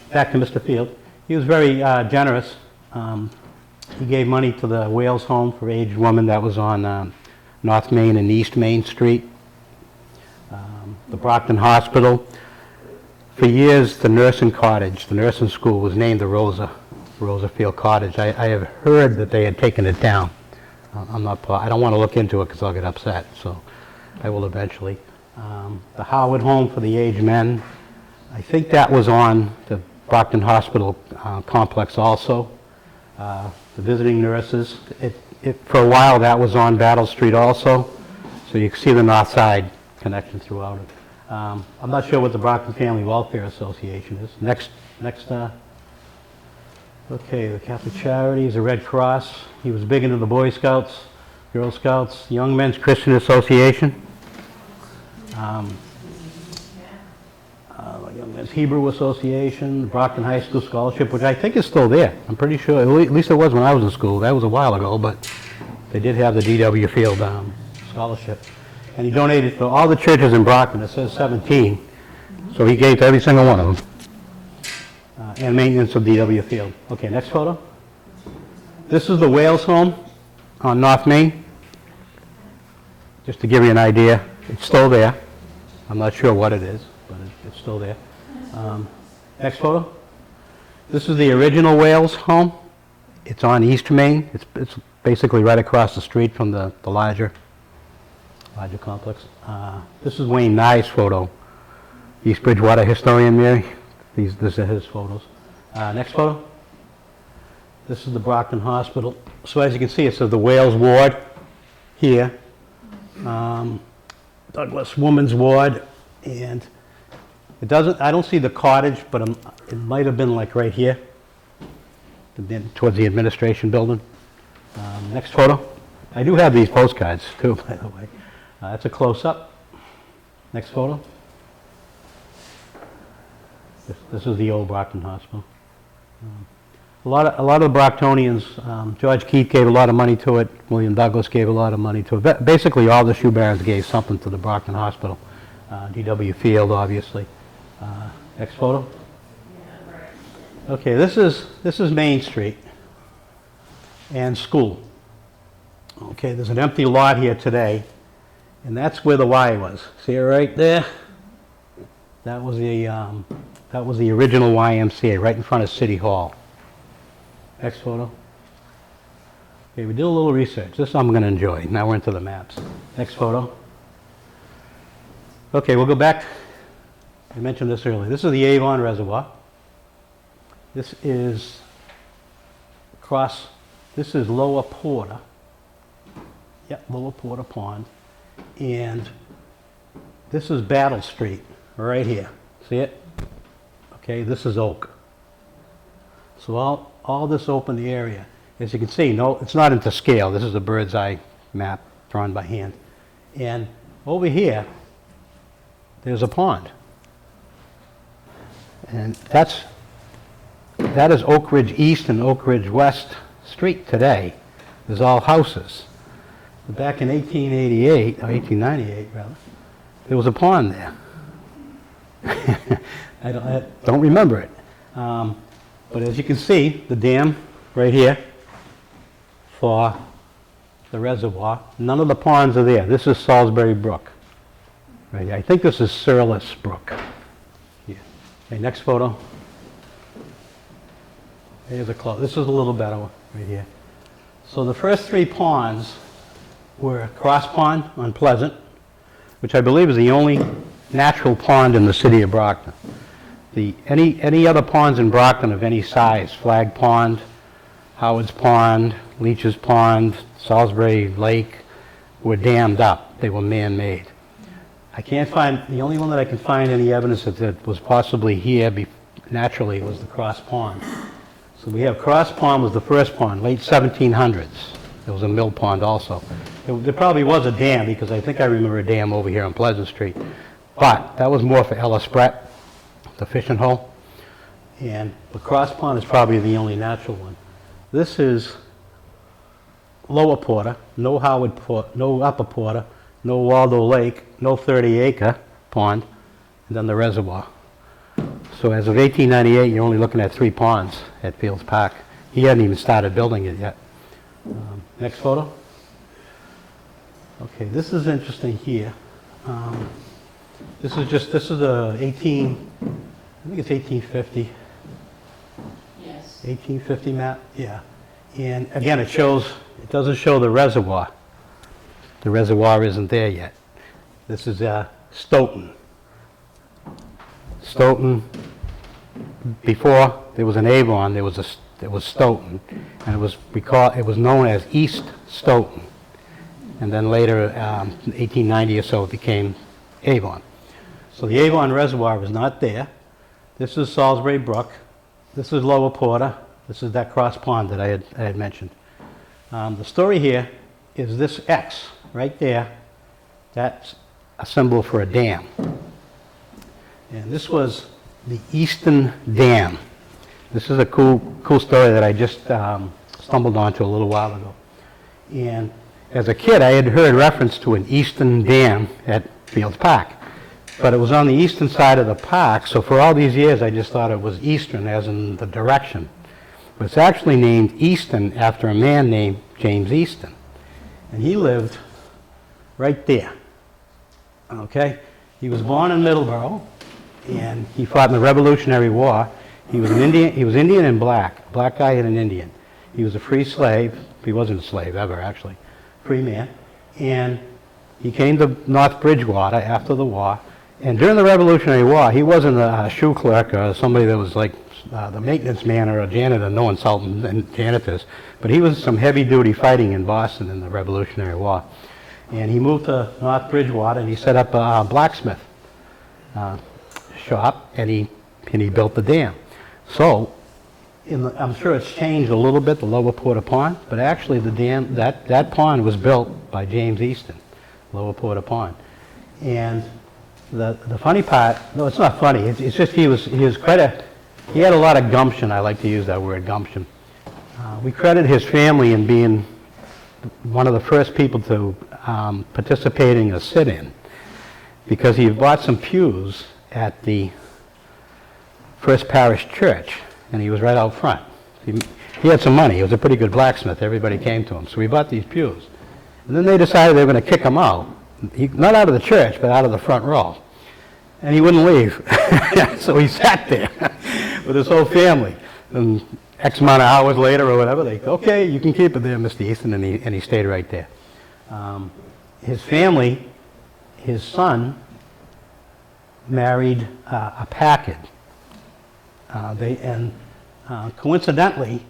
back to Mr. Field. He was very generous. He gave money to the Wales Home for Aged Women that was on North Main and East Main Street. The Brockton Hospital. For years, the nursing cottage, the nursing school was named the Rosa Field Cottage. I have heard that they had taken it down. I don't want to look into it because I'll get upset, so I will eventually. The Howard Home for the Aged Men. I think that was on the Brockton Hospital complex also. The visiting nurses. For a while that was on Battle Street also, so you can see the north side connection throughout it. I'm not sure what the Brockton Family Welfare Association is. Next, okay, the Catholic Charities, the Red Cross. He was big into the Boy Scouts, Girl Scouts, Young Men's Christian Association. Young Men's Hebrew Association, Brockton High School Scholarship, which I think is still there. I'm pretty sure, at least it was when I was in school. That was a while ago, but they did have the D.W. Field scholarship. And he donated to all the churches in Brockton. It says 17. So he gave to every single one of them. And maintenance of D.W. Field. Okay, next photo. This is the Wales Home on North Main. Just to give you an idea, it's still there. I'm not sure what it is, but it's still there. Next photo. This is the original Wales Home. It's on East Main. It's basically right across the street from the larger complex. This is Wayne Nye's photo. East Bridgewater historian, Mary. These are his photos. Next photo. This is the Brockton Hospital. So as you can see, it says the Wales Ward here. Douglas Women's Ward, and it doesn't. I don't see the cottage, but it might have been like right here, towards the administration building. Next photo. I do have these postcards too, by the way. That's a close-up. Next photo. This is the old Brockton Hospital. A lot of the Brocktonians, George Keith gave a lot of money to it, William Douglas gave a lot of money to it. Basically, all the Shoe Barons gave something to the Brockton Hospital. D.W. Field, obviously. Next photo. Okay, this is Main Street and school. Okay, there's an empty lot here today, and that's where the Y was. See it right there? That was the original YMCA, right in front of City Hall. Next photo. Okay, we did a little research. This I'm going to enjoy. Now we're into the maps. Next photo. Okay, we'll go back. I mentioned this earlier. This is the Avon Reservoir. This is this is Lower Porter. Yep, Lower Porter Pond. And this is Battle Street, right here. See it? Okay, this is Oak. So all this open area, as you can see, no, it's not into scale. This is a bird's eye map drawn by hand. And over here, there's a pond. And that is Oak Ridge East and Oak Ridge West Street today. There's all houses. But back in 1888, or 1898 rather, there was a pond there. I don't remember it. But as you can see, the dam right here for the reservoir, none of the ponds are there. This is Salisbury Brook. Right here. I think this is Surlis Brook. Yeah. Okay, next photo. Here's a close. This is a little better one right here. So the first three ponds were Cross Pond on Pleasant, which I believe is the only natural pond in the city of Brockton. Any other ponds in Brockton of any size, Flag Pond, Howard's Pond, Leach's Pond, Salisbury Lake, were dammed up. They were man-made. I can't find, the only one that I can find any evidence that it was possibly here naturally was the Cross Pond. So we have Cross Pond was the first pond, late 1700s. There was a mill pond also. There probably was a dam, because I think I remember a dam over here on Pleasant Street. But that was more for Ellis Brett, the fishing hole. And the Cross Pond is probably the only natural one. This is Lower Porter, no Howard Porter, no Upper Porter, no Waldo Lake, no 30-acre pond, and then the reservoir. So as of 1898, you're only looking at 3 ponds at Fields Park. He hadn't even started building it yet. Next photo. Okay, this is interesting here. This is a 18, I think it's 1850. Yes. 1850 map, yeah. And again, it doesn't show the reservoir. The reservoir isn't there yet. This is Stoughton. Stoughton, before there was an Avon, there was Stoughton, and it was known as East Stoughton. And then later, 1890 or so, it became Avon. So the Avon Reservoir was not there. This is Salisbury Brook. This is Lower Porter. This is that Cross Pond that I had mentioned. The story here is this X right there. That's a symbol for a dam. And this was the Easton Dam. This is a cool story that I just stumbled onto a little while ago. And as a kid, I had heard reference to an Easton Dam at Fields Park. But it was on the eastern side of the park, so for all these years I just thought it was eastern, as in the direction. But it's actually named Easton after a man named James Easton. And he lived right there. Okay? He was born in Middleborough, and he fought in the Revolutionary War. He was Indian and black guy and an Indian. He was a free slave. He wasn't a slave ever, actually. Free man. And he came to North Bridgewater after the war. And during the Revolutionary War, he wasn't a shoe clerk or somebody that was like the maintenance man or a janitor, no insulting janitors. But he was some heavy-duty fighting in Boston in the Revolutionary War. And he moved to North Bridgewater, and he set up a blacksmith shop, and he built the dam. So, I'm sure it's changed a little bit, the Lower Porter Pond, but actually the dam, that pond was built by James Easton, Lower Porter Pond. And the funny part, no, it's not funny, it's just he had a lot of gumption. I like to use that word, gumption. We credit his family in being one of the first people to participating in a sit-in, because he bought some pews at the First Parish Church, and he was right out front. He had some money. He was a pretty good blacksmith. Everybody came to him. So he bought these pews. And then they decided they were going to kick him out. Not out of the church, but out of the front row. And he wouldn't leave. So he sat there with his whole family. And X amount of hours later or whatever, they, okay, you can keep it there, Mr. Easton, and he stayed right there. His family, his son, married a Packard. Coincidentally,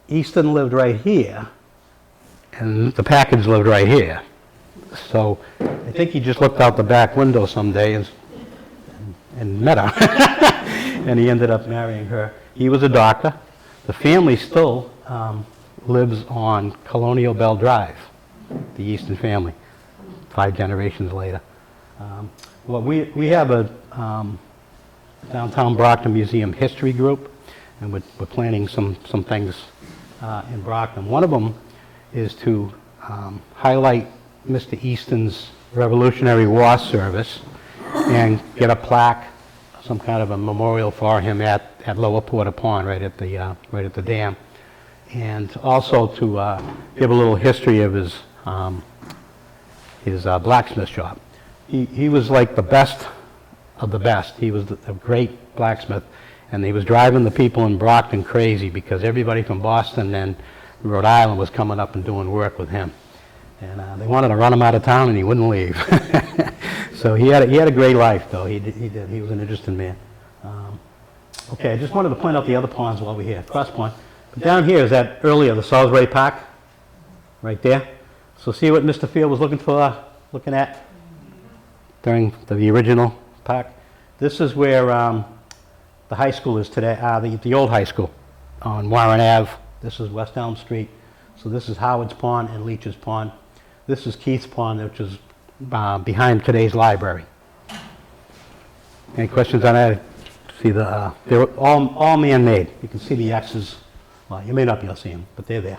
Easton lived right here, and the Packards lived right here. So I think he just looked out the back window someday and met her, and he ended up marrying her. He was a doctor. The family still lives on Colonial Bell Drive, the Easton family, 5 generations later. Well, we have a Downtown Brockton Museum history group, and we're planning some things in Brockton. One of them is to highlight Mr. Easton's Revolutionary War service and get a plaque, some kind of a memorial for him at Lower Porter Pond, right at the dam, and also to give a little history of his blacksmith shop. He was like the best of the best. He was a great blacksmith, and he was driving the people in Brockton crazy because everybody from Boston and Rhode Island was coming up and doing work with him. And they wanted to run him out of town, and he wouldn't leave. So he had a great life, though. He did. He was an interesting man. Okay, I just wanted to point out the other ponds while we're here. Cross Pond. But down here is that earlier, the Salisbury Park, right there. So see what Mr. Field was looking at during the original park? This is where the high school is today, the old high school on Warren Ave. This is West Elm Street. So this is Howard's Pond and Leach's Pond. This is Keith's Pond, which is behind today's library. Any questions on that? See they're all man-made. You can see the X's. Well, you may not be able to see them, but they're there.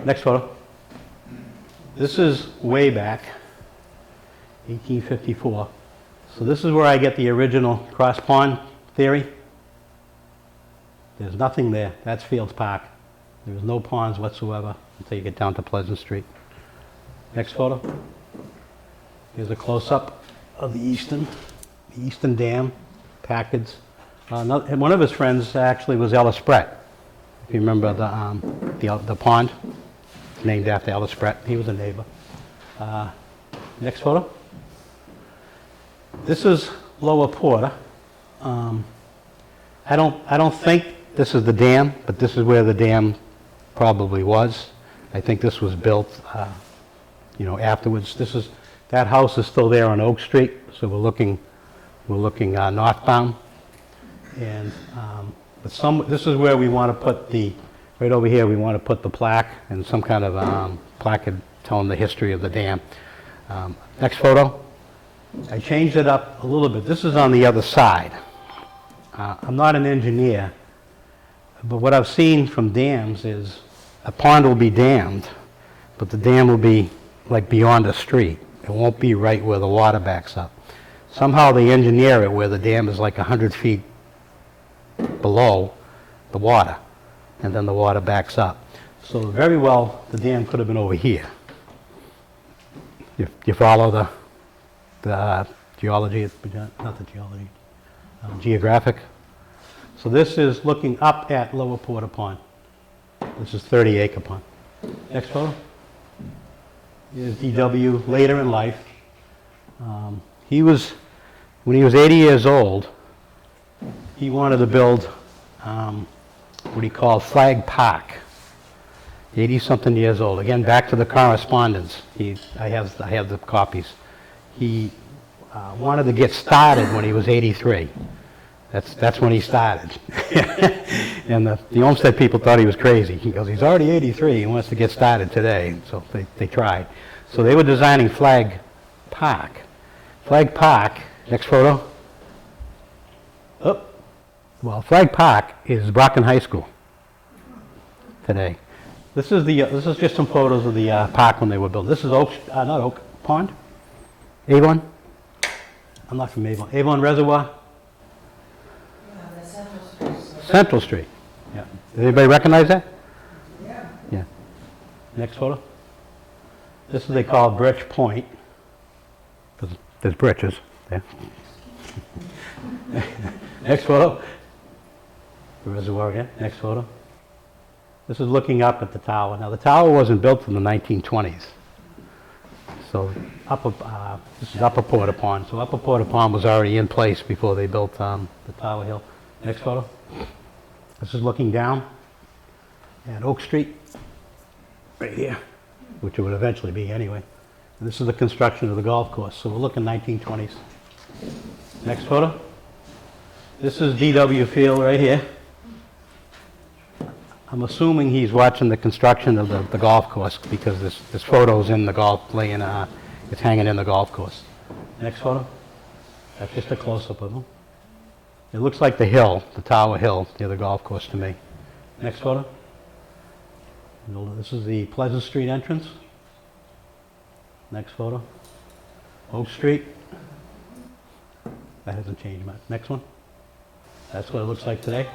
Next photo. This is way back, 1854. So this is where I get the original cross pond theory. There's nothing there. That's Fields Park. There's no ponds whatsoever until you get down to Pleasant Street. Next photo. Here's a close-up of the Easton Dam, Packards. One of his friends actually was Ellis Brett. If you remember the pond, named after Ellis Brett. He was a neighbor. Next photo. This is Lower Porter. I don't think this is the dam, but this is where the dam probably was. I think this was built, afterwards. That house is still there on Oak Street, so we're looking northbound. And this is where we want to put right over here. We want to put the plaque and some kind of placard telling the history of the dam. Next photo. I changed it up a little bit. This is on the other side. I'm not an engineer, but what I've seen from dams is a pond will be dammed, but the dam will be like beyond a street. It won't be right where the water backs up. Somehow they engineer it where the dam is like 100 feet below the water, and then the water backs up. So very well, the dam could have been over here. You follow the geology, not the geology, geographic. So this is looking up at Lower Porter Pond. This is 30-acre pond. Next photo. Here's D.W. later in life. When he was 80 years old, he wanted to build what he called Flag Park. 80-something years old. Again, back to the correspondence. I have the copies. He wanted to get started when he was 83. That's when he started. And the Olmsted people thought he was crazy. He goes, he's already 83. He wants to get started today. So they tried. So they were designing Flag Park. Flag Park. Next photo. Oh, well, Flag Park is Brockton High School today. This is just some photos of the park when they were built. This is not Oak Pond. Avon. I'm not from Avon. Avon Reservoir. Central Street. Yeah. Does anybody recognize that? Yeah. Next photo. This is they call Birch Point. Because there's britches there. Next photo. The reservoir again. Next photo. This is looking up at the tower. Now the tower wasn't built in the 1920s. So this is Upper Porter Pond. So Upper Porter Pond was already in place before they built the Tower Hill. Next photo. This is looking down at Oak Street, right here, which it would eventually be anyway. And this is the construction of the golf course. So we're looking 1920s. Next photo. This is D.W. Field right here. I'm assuming he's watching the construction of the golf course because this photo's in the golf laying, it's hanging in the golf course. Next photo. That's just a close-up of him. It looks like the hill, the Tower Hill, near the golf course to me. Next photo. This is the Pleasant Street entrance. Next photo. Oak Street. That hasn't changed much. Next one. That's what it looks like today.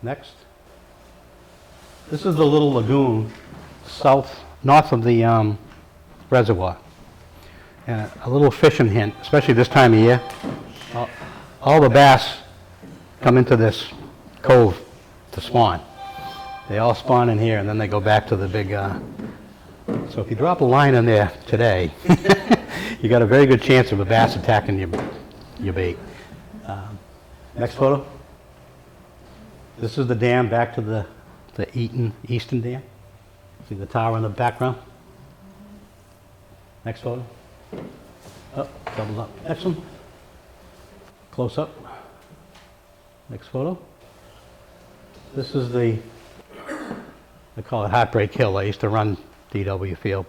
Next. This is the little lagoon north of the reservoir. And a little fishing hint, especially this time of year. All the bass come into this cove to spawn. They all spawn in here, and then they go back to the big, so if you drop a line in there today, you got a very good chance of a bass attacking your bait. Next photo. This is the dam back to the Easton Dam. See the tower in the background? Next photo. Oh, doubles up. Next one. Close up. Next photo. This is they call it Heartbreak Hill. I used to run DW Field,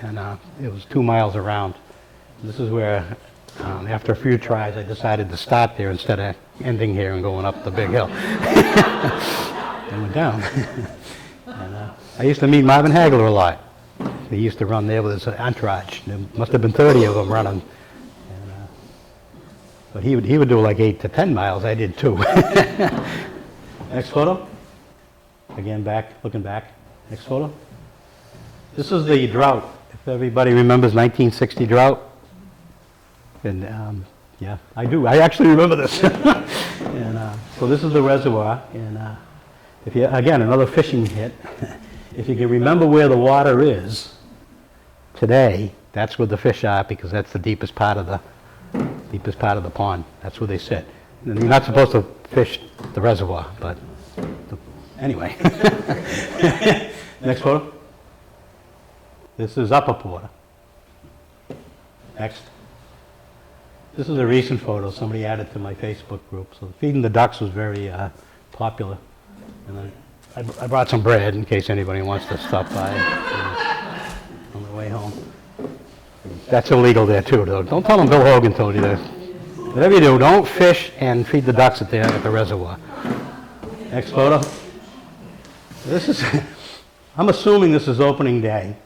and it was 2 miles around. This is where, after a few tries, I decided to start there instead of ending here and going up the big hill. And went down. And, I used to meet Marvin Hagler a lot. He used to run there with his entourage. There must have been 30 of them running. And, but he would do like 8 to 10 miles. I did too. Next photo. Again, looking back. Next photo. This is the drought. If everybody remembers 1960 drought. And yeah, I do. I actually remember this. And so this is the reservoir. And if you, again, another fishing hit. If you can remember where the water is today, that's where the fish are, because that's the deepest part of the pond. That's where they sit. And you're not supposed to fish the reservoir, but anyway. Next photo. This is Upper Porter. Next. This is a recent photo somebody added to my Facebook group. So feeding the ducks was very popular. And then I brought some bread in case anybody wants to stop by on the way home. That's illegal there too, though. Don't tell them Bill Hogan told you that. Whatever you do, don't fish and feed the ducks at the reservoir. Next photo. This is, I'm assuming this is opening day.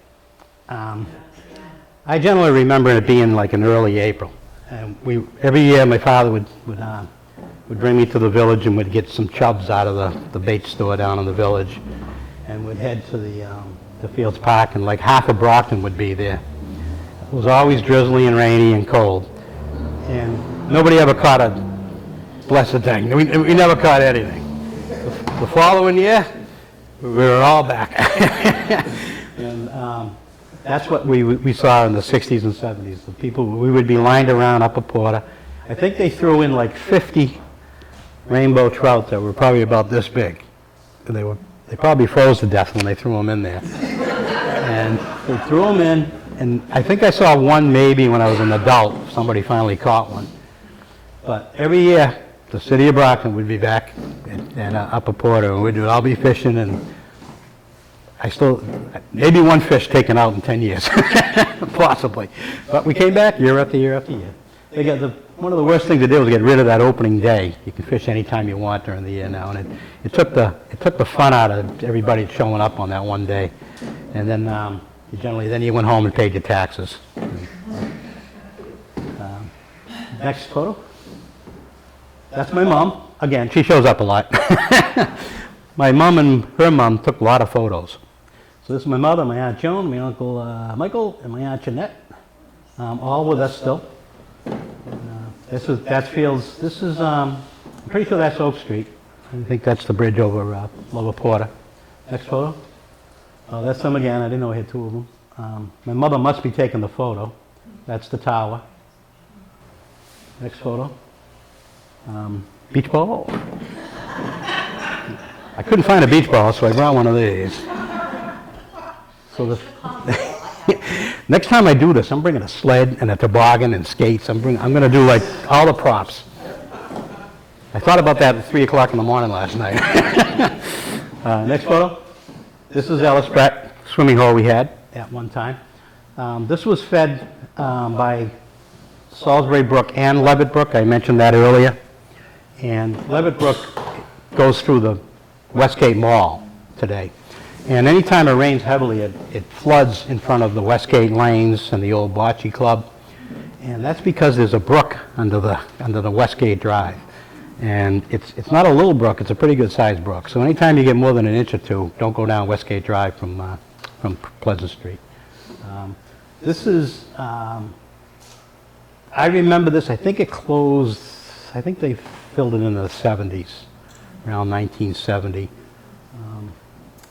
I generally remember it being like in early April. And every year my father would bring me to the village and would get some chubs out of the bait store down in the village, and would head to the Fields Park, and like half of Brockton would be there. It was always drizzly and rainy and cold, and nobody ever caught a blessed thing. We never caught anything. The following year, we were all back. And that's what we saw in the 60s and 70s. The people, we would be lined around Upper Porter. I think they threw in like 50 rainbow trout that were probably about this big. And they probably froze to death when they threw them in there. And they threw them in, and I think I saw one maybe when I was an adult. Somebody finally caught one. But every year, the city of Brockton would be back in Upper Porter, and we'd all be fishing, and maybe one fish taken out in 10 years, possibly. But we came back year after year after year. One of the worst things to do was get rid of that opening day. You can fish anytime you want during the year now, and it took the fun out of everybody showing up on that one day. And then then you went home and paid your taxes. Next photo. That's my mom. Again, she shows up a lot. My mom and her mom took a lot of photos. So this is my mother, my Aunt Joan, my Uncle Michael, and my Aunt Jeanette, all with us still. This is Fields. This is, I'm pretty sure that's Oak Street. I think that's the bridge over Lower Porter. Next photo. Oh, that's them again. I didn't know I had two of them. My mother must be taking the photo. That's the tower. Next photo. Beach ball. I couldn't find a beach ball, so I brought one of these. So next time I do this, I'm bringing a sled and a toboggan and skates. I'm going to do like all the props. I thought about that at 3 o'clock in the morning last night. Next photo. This is Ellis Pratt swimming hole we had at one time. This was fed by Salisbury Brook and Levitt Brook. I mentioned that earlier. And Levitt Brook goes through the Westgate Mall today. And anytime it rains heavily, it floods in front of the Westgate lanes and the old bocce club. And that's because there's a brook under the Westgate Drive. And it's not a little brook, it's a pretty good sized brook. So anytime you get more than an inch or two, don't go down Westgate Drive from Pleasant Street. This is, I remember this, I think it closed, I think they filled it in the 70s, around 1970.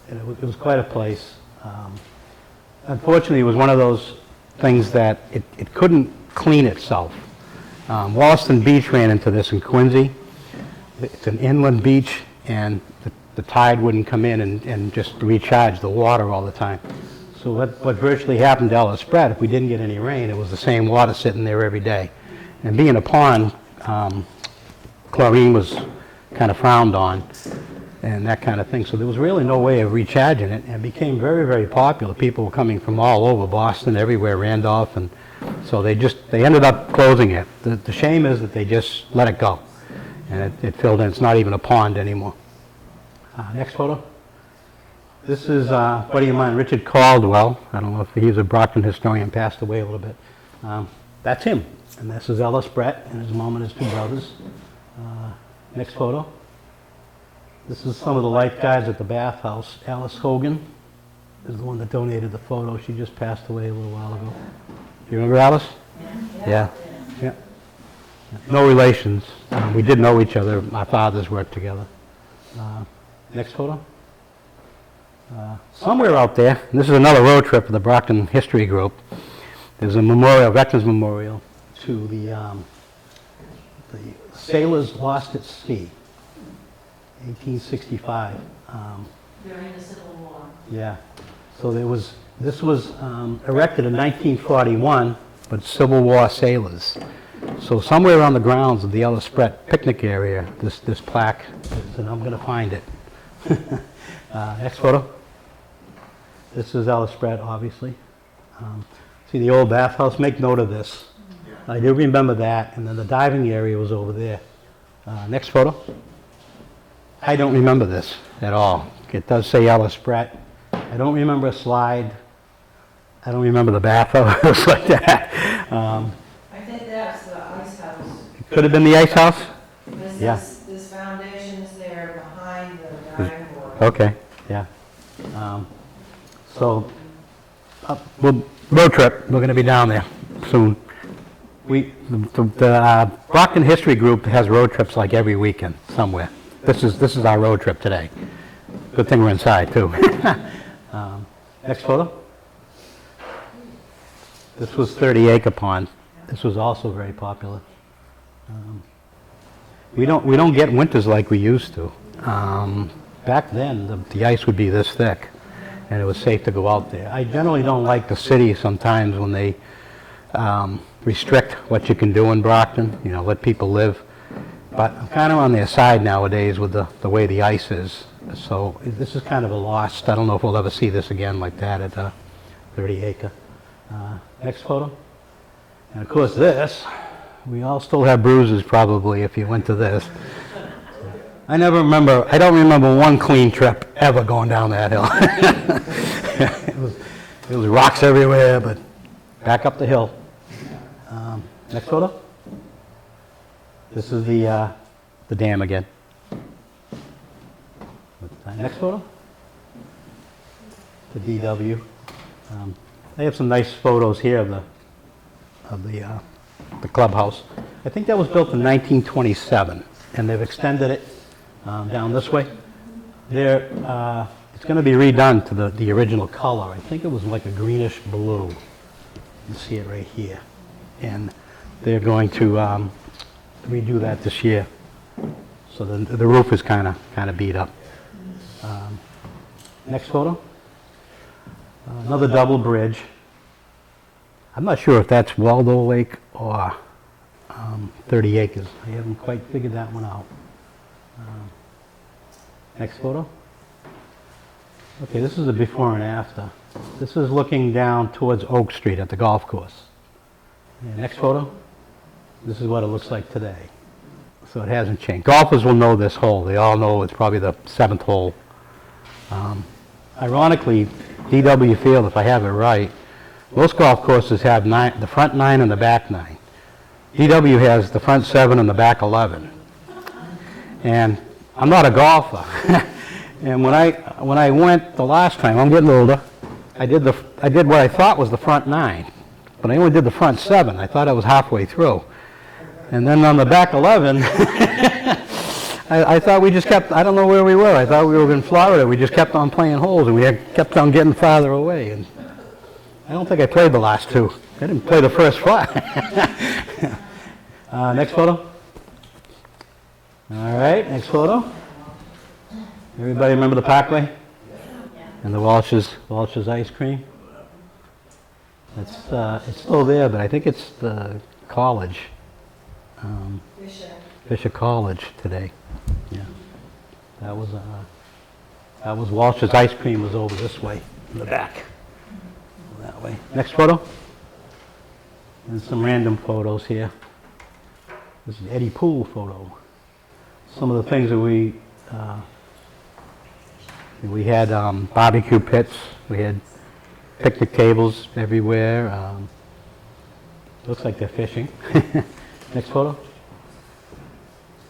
and it was quite a place. Unfortunately, it was one of those things that it couldn't clean itself. Wollaston Beach ran into this in Quincy. It's an inland beach, and the tide wouldn't come in and just recharge the water all the time. So what virtually happened to Ellis Spread, if we didn't get any rain, it was the same water sitting there every day. And being a pond, chlorine was kind of frowned on and that kind of thing. So there was really no way of recharging it, and it became very, very popular. People were coming from all over Boston, everywhere, Randolph, and so they ended up closing it. The shame is that they just let it go, and it filled in. It's not even a pond anymore. Next photo. This is a buddy of mine, Richard Caldwell. I don't know if he's a Brockton historian, passed away a little bit. That's him. And this is Ellis Brett and his mom and his 2 brothers. Next photo. This is some of the lifeguards at the bathhouse. Alice Hogan is the one that donated the photo. She just passed away a little while ago. Do you remember Alice? Yeah. No relations. We did know each other. My fathers worked together. Next photo. Somewhere out there, and this is another road trip for the Brockton History Group, there's a memorial, Veterans Memorial, to the sailors lost at sea, 1865. During the Civil War. Yeah. So this was erected in 1941, but Civil War sailors. So somewhere on the grounds of the Ellis Brett picnic area, this plaque is, and I'm going to find it. Next photo. This is Ellis Brett, obviously. See the old bathhouse? Make note of this. I do remember that, and then the diving area was over there. Next photo. I don't remember this at all. It does say Ellis Brett. I don't remember a slide. I don't remember the bathhouse like that. I think that's the ice house. It could have been the ice house? Yeah. This foundation is there behind the diving board. Okay, yeah. So, road trip, we're going to be down there soon. The Brockton History Group has road trips like every weekend somewhere. This is our road trip today. Good thing we're inside too. Next photo. This was 30 Acre Pond. This was also very popular. We don't get winters like we used to. Back then, the ice would be this thick, and it was safe to go out there. I generally don't like the city sometimes when they restrict what you can do in Brockton, let people live. But I'm kind of on their side nowadays with the way the ice is. So this is kind of a lost. I don't know if we'll ever see this again like that at 30 Acre. Next photo. And of course this, we all still have bruises probably if you went to this. I don't remember one clean trip ever going down that hill. it was rocks everywhere, but back up the hill. Next photo. This is the dam again. Next photo. The DW. They have some nice photos here of the clubhouse. I think that was built in 1927, and they've extended it down this way. It's going to be redone to the original color. I think it was like a greenish blue. You can see it right here. And they're going to redo that this year. So the roof is kind of beat up. Next photo. Another double bridge. I'm not sure if that's Waldo Lake or 30 Acres. I haven't quite figured that one out. Next photo. Okay, this is the before and after. This is looking down towards Oak Street at the golf course. And next photo. This is what it looks like today. So it hasn't changed. Golfers will know this hole. They all know it's probably the 7th hole. Ironically, DW Field, if I have it right, most golf courses have the front 9 and the back 9. DW has the front 7 and the back 11. And I'm not a golfer. And when I went the last time, I'm getting older, I did what I thought was the front 9. But I only did the front 7. I thought I was halfway through. And then on the back 11, I thought we just kept, I don't know where we were. I thought we were in Florida. We just kept on playing holes, and we kept on getting farther away. And I don't think I played the last two. I didn't play the first five. Next photo. All right, next photo. Everybody remember the Parkway? And the Walsh's ice cream? It's still there, but I think it's the college. Fisher College today. Yeah. That was Walsh's ice cream was over this way in the back. That way. Next photo. And some random photos here. This is Eddie Poole photo. Some of the things that we had barbecue pits. We had picnic tables everywhere. Looks like they're fishing. Next photo.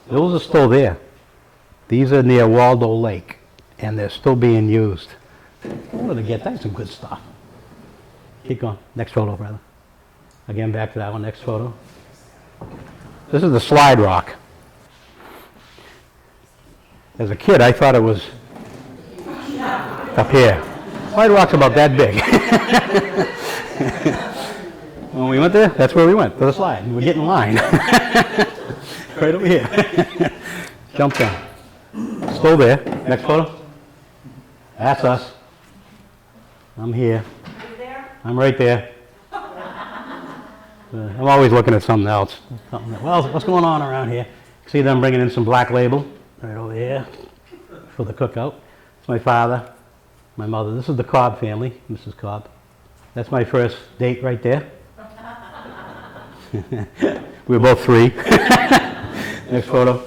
Those are still there. These are near Waldo Lake, and they're still being used. Where did I get that? Some good stuff. Keep going. Next photo, brother. Again, back to that one. Next photo. This is the slide rock. As a kid, I thought it was up here. Slide rock's about that big. When we went there, that's where we went, to the slide. We're getting in line. Right over here. Jump down. Still there. Next photo. That's us. I'm here. Are you there? I'm right there. I'm always looking at something else. Well, what's going on around here? See them bringing in some black label right over here for the cookout. It's my father, my mother. This is the Cobb family, Mrs. Cobb. That's my first date right there. We were both 3. Next photo.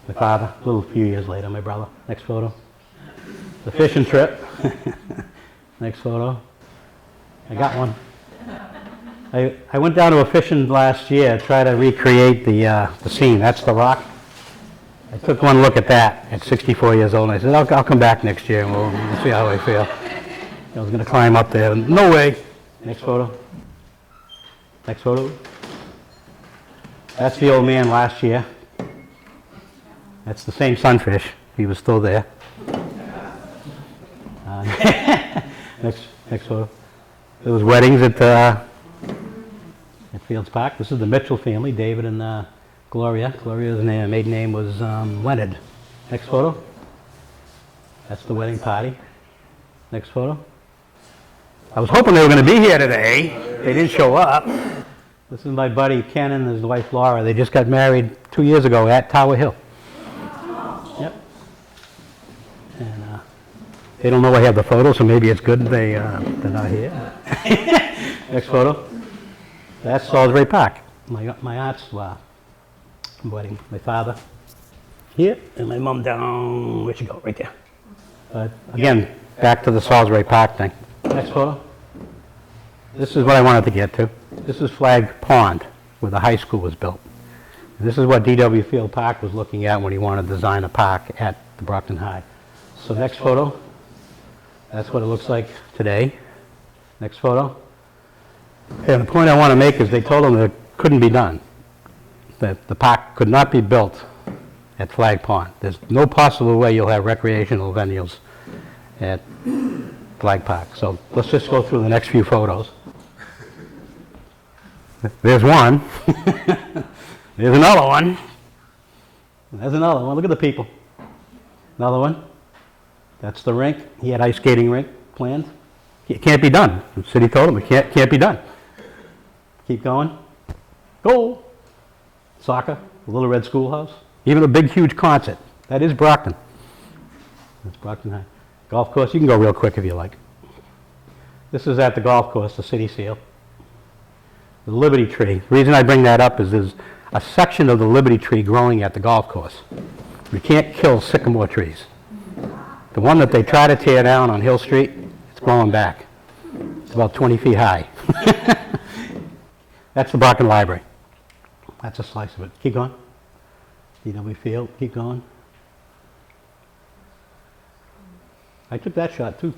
My father, a little few years later, my brother. Next photo. The fishing trip. Next photo. I got one. I went down to a fishing last year to try to recreate the scene. That's the rock. I took one look at that at 64 years old, and I said, I'll come back next year and we'll see how I feel. I was going to climb up there. No way. Next photo. Next photo. That's the old man last year. That's the same sunfish. He was still there. Next photo. There was weddings at Fields Park. This is the Mitchell family, David and Gloria. Gloria's maiden name was Leonard. Next photo. That's the wedding party. Next photo. I was hoping they were going to be here today. They didn't show up. This is my buddy Ken and his wife Laura. They just got married 2 years ago at Tower Hill. Yep. And they don't know I have the photo, so maybe it's good they're not here. Next photo. That's Salisbury Park. My aunt's wedding. My father here, and my mom down. Where'd she go? Right there. But again, back to the Salisbury Park thing. Next photo. This is what I wanted to get to. This is Flag Pond, where the high school was built. And this is what D.W. Field Park was looking at when he wanted to design a park at the Brockton High. So next photo. That's what it looks like today. Next photo. And the point I want to make is they told them that it couldn't be done. That the park could not be built at Flag Pond. There's no possible way you'll have recreational venues at Flag Park. So let's just go through the next few photos. There's one. There's another one. There's another one. Look at the people. Another one. That's the rink. He had ice skating rink planned. It can't be done. The city told him it can't be done. Keep going. Goal. Soccer. The Little Red Schoolhouse. Even a big, huge concert. That is Brockton. That's Brockton High. Golf course. You can go real quick if you like. This is at the golf course, the city seal. The Liberty Tree. The reason I bring that up is there's a section of the Liberty Tree growing at the golf course. We can't kill sycamore trees. The one that they try to tear down on Hill Street, it's growing back. It's about 20 feet high. That's the Brockton Library. That's a slice of it. Keep going. D.W. Field. Keep going. I took that shot too.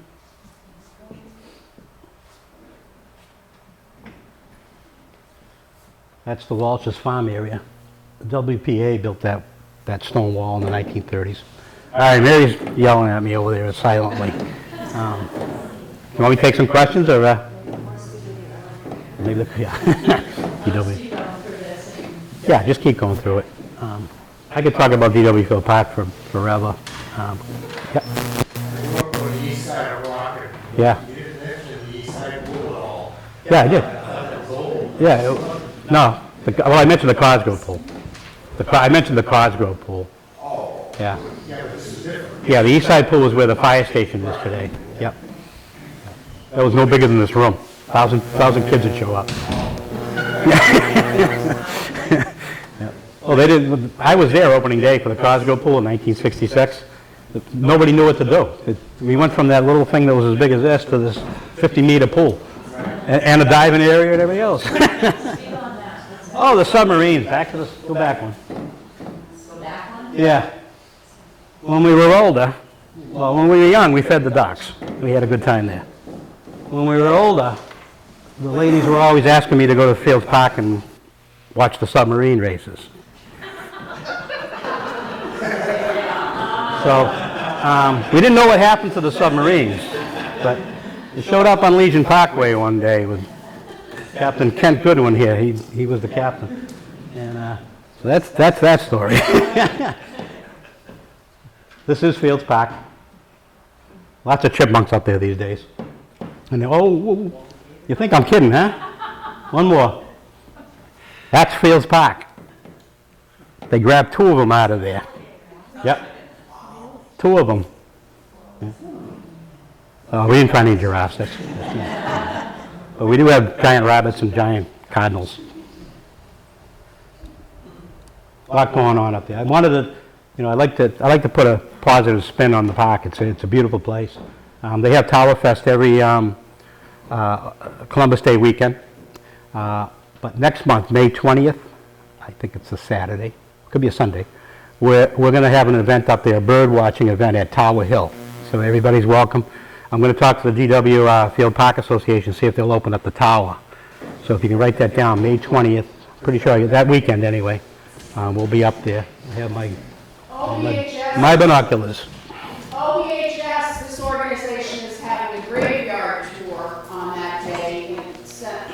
That's the Walsh's farm area. The WPA built that that stone wall in the 1930s. All right, Mary's yelling at me over there silently. You want me to take some questions, or maybe, yeah. DW. Yeah, just keep going through it. I could talk about DW Field Park forever. Yeah. You work on the east side of Rocket. Yeah. You didn't mention the east side pool at all. Yeah, I did. That was old. Yeah, no, well, I mentioned the Cosgrove pool. I mentioned the Cosgrove pool. Oh, Yeah. yeah, but this is different. Yeah, the east side pool is where the fire station is today. Yep. That was no bigger than this room. Thousand kids would show up. Yeah. Well, they didn't, I was there opening day for the Cosgrove pool in 1966. Nobody knew what to do. We went from that little thing that was as big as this to this 50-meter pool. And a diving area and everything else. Oh, the submarines. Back to the, go back one. Go back one? Yeah. When we were older, well, when we were young, we fed the ducks. We had a good time there. When we were older, the ladies were always asking me to go to Fields Park and watch the submarine races. So, we didn't know what happened to the submarines, but it showed up on Legion Parkway one day with Captain Kent Goodwin here. He was the captain. And so that's that story. This is Fields Park. Lots of chipmunks up there these days. And oh, you think I'm kidding, huh? One more. That's Fields Park. They grabbed 2 of them out of there. Yep. 2 of them. Yeah. Oh, we didn't find any giraffes. But we do have giant rabbits and giant cardinals. A lot going on up there. I wanted to, I like to put a positive spin on the park. It's a beautiful place. They have Tower Fest every Columbus Day weekend. But next month, May 20th, I think it's a Saturday, could be a Sunday, we're going to have an event up there, a bird watching event at Tower Hill. So everybody's welcome. I'm going to talk to the DW Field Park Association, see if they'll open up the tower. So if you can write that down, May 20th, pretty sure that weekend anyway, we'll be up there. I have my binoculars. OBHS, this organization is having a graveyard tour on that day. It's at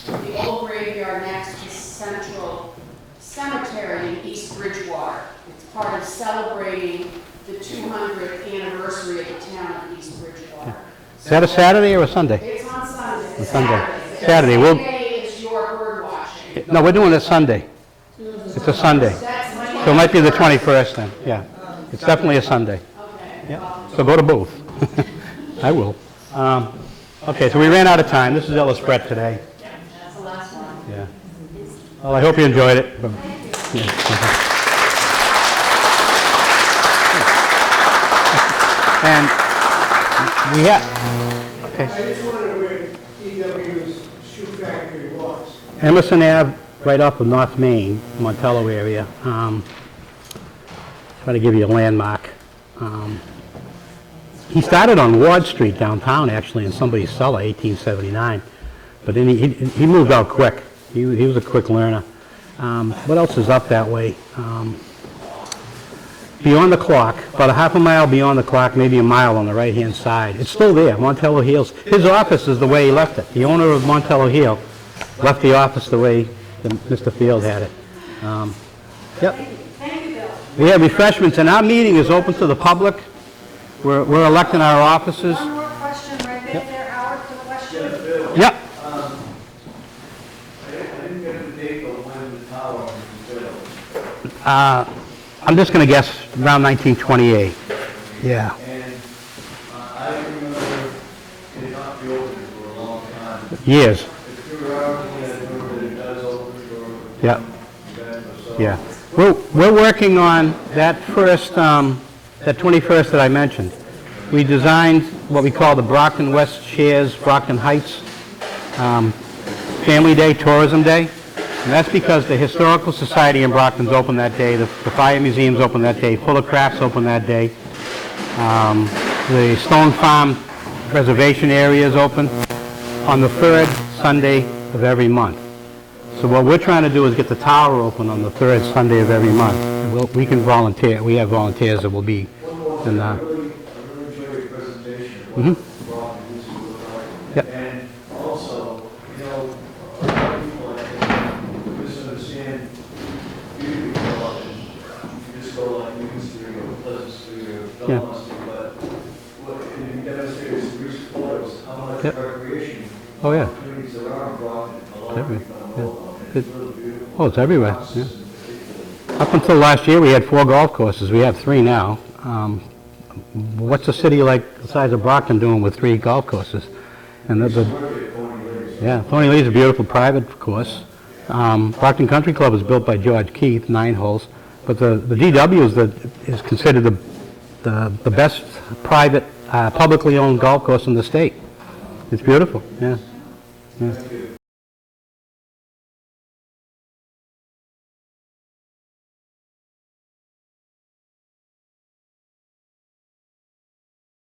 the old graveyard next to Central Cemetery in East Bridgewater. It's part of celebrating the 200th anniversary of the town of East Bridgewater. Is that a Saturday or a Sunday? It's on Sunday. A Sunday. Saturday. We'll- Sunday is your bird watching. No, we're doing it Sunday. It's a Sunday. So it might be the 21st then, yeah. It's definitely a Sunday. Okay. Yeah. So go to both. I will. Okay, so we ran out of time. This is Ellis Brett today. That's the last one. Yeah. Well, I hope you enjoyed it. And we have, okay. I just wondered where DW's shoe factory was. Emerson Ave, right off of North Main, Montello area. Try to give you a landmark. He started on Ward Street downtown, actually, in somebody's cellar, 1879. But then he moved out quick. He was a quick learner. What else is up that way? Beyond the Clock, about a half a mile beyond the clock, maybe a mile on the right-hand side. It's still there, Montello Hills. His office is the way he left it. The owner of Montello Hill left the office the way that Mr. Field had it. Yep. Thank you, Bill. We have refreshments, and our meeting is open to the public. We're electing our officers. One more question right back there, Howard, for the question. Yep. I didn't get the date of when the tower was built. I'm just going to guess around 1928. Yeah. And I remember it not be open for a long time. Years. If you were out in that room, it does open for Yeah. event or so. Yeah. We're working on that first, that 21st that I mentioned. We designed what we call the Brockton West Shares Brockton Heights Family Day, Tourism Day. And that's because the Historical Society in Brockton's open that day, the Fire Museum's open that day, Fuller Crafts open that day. The Stone Farm Reservation area is open on the 3rd Sunday of every month. So what we're trying to do is get the tower open on the 3rd Sunday of every month. we can volunteer, we have volunteers that will be, One more and, thing, I really enjoyed your presentation of Mhm. what Brock and Lucy look like. Yep. And also, you know, a lot of people, I think, misunderstand beauty club and you just go like Newton Street or Pleasant Street or Yeah. Belmont Street, but what you demonstrated some recent photos, how much Yep. recreation Oh, yeah. opportunities there are in Brock and a lot of Every- people yeah. don't know about it. It's really beautiful. Oh, it's everywhere, Houses yeah. in particular. Up until last year, we had 4 golf courses. We have 3 now. What's a city like the size of Brockton doing with 3 golf courses? And Work at Coney Lake. yeah, Tony Lee's a beautiful private course. Brockton Country Club was built by George Keith, 9 holes. But the DW is considered the best private, publicly owned golf course in the state. It's beautiful, yeah. Thank you.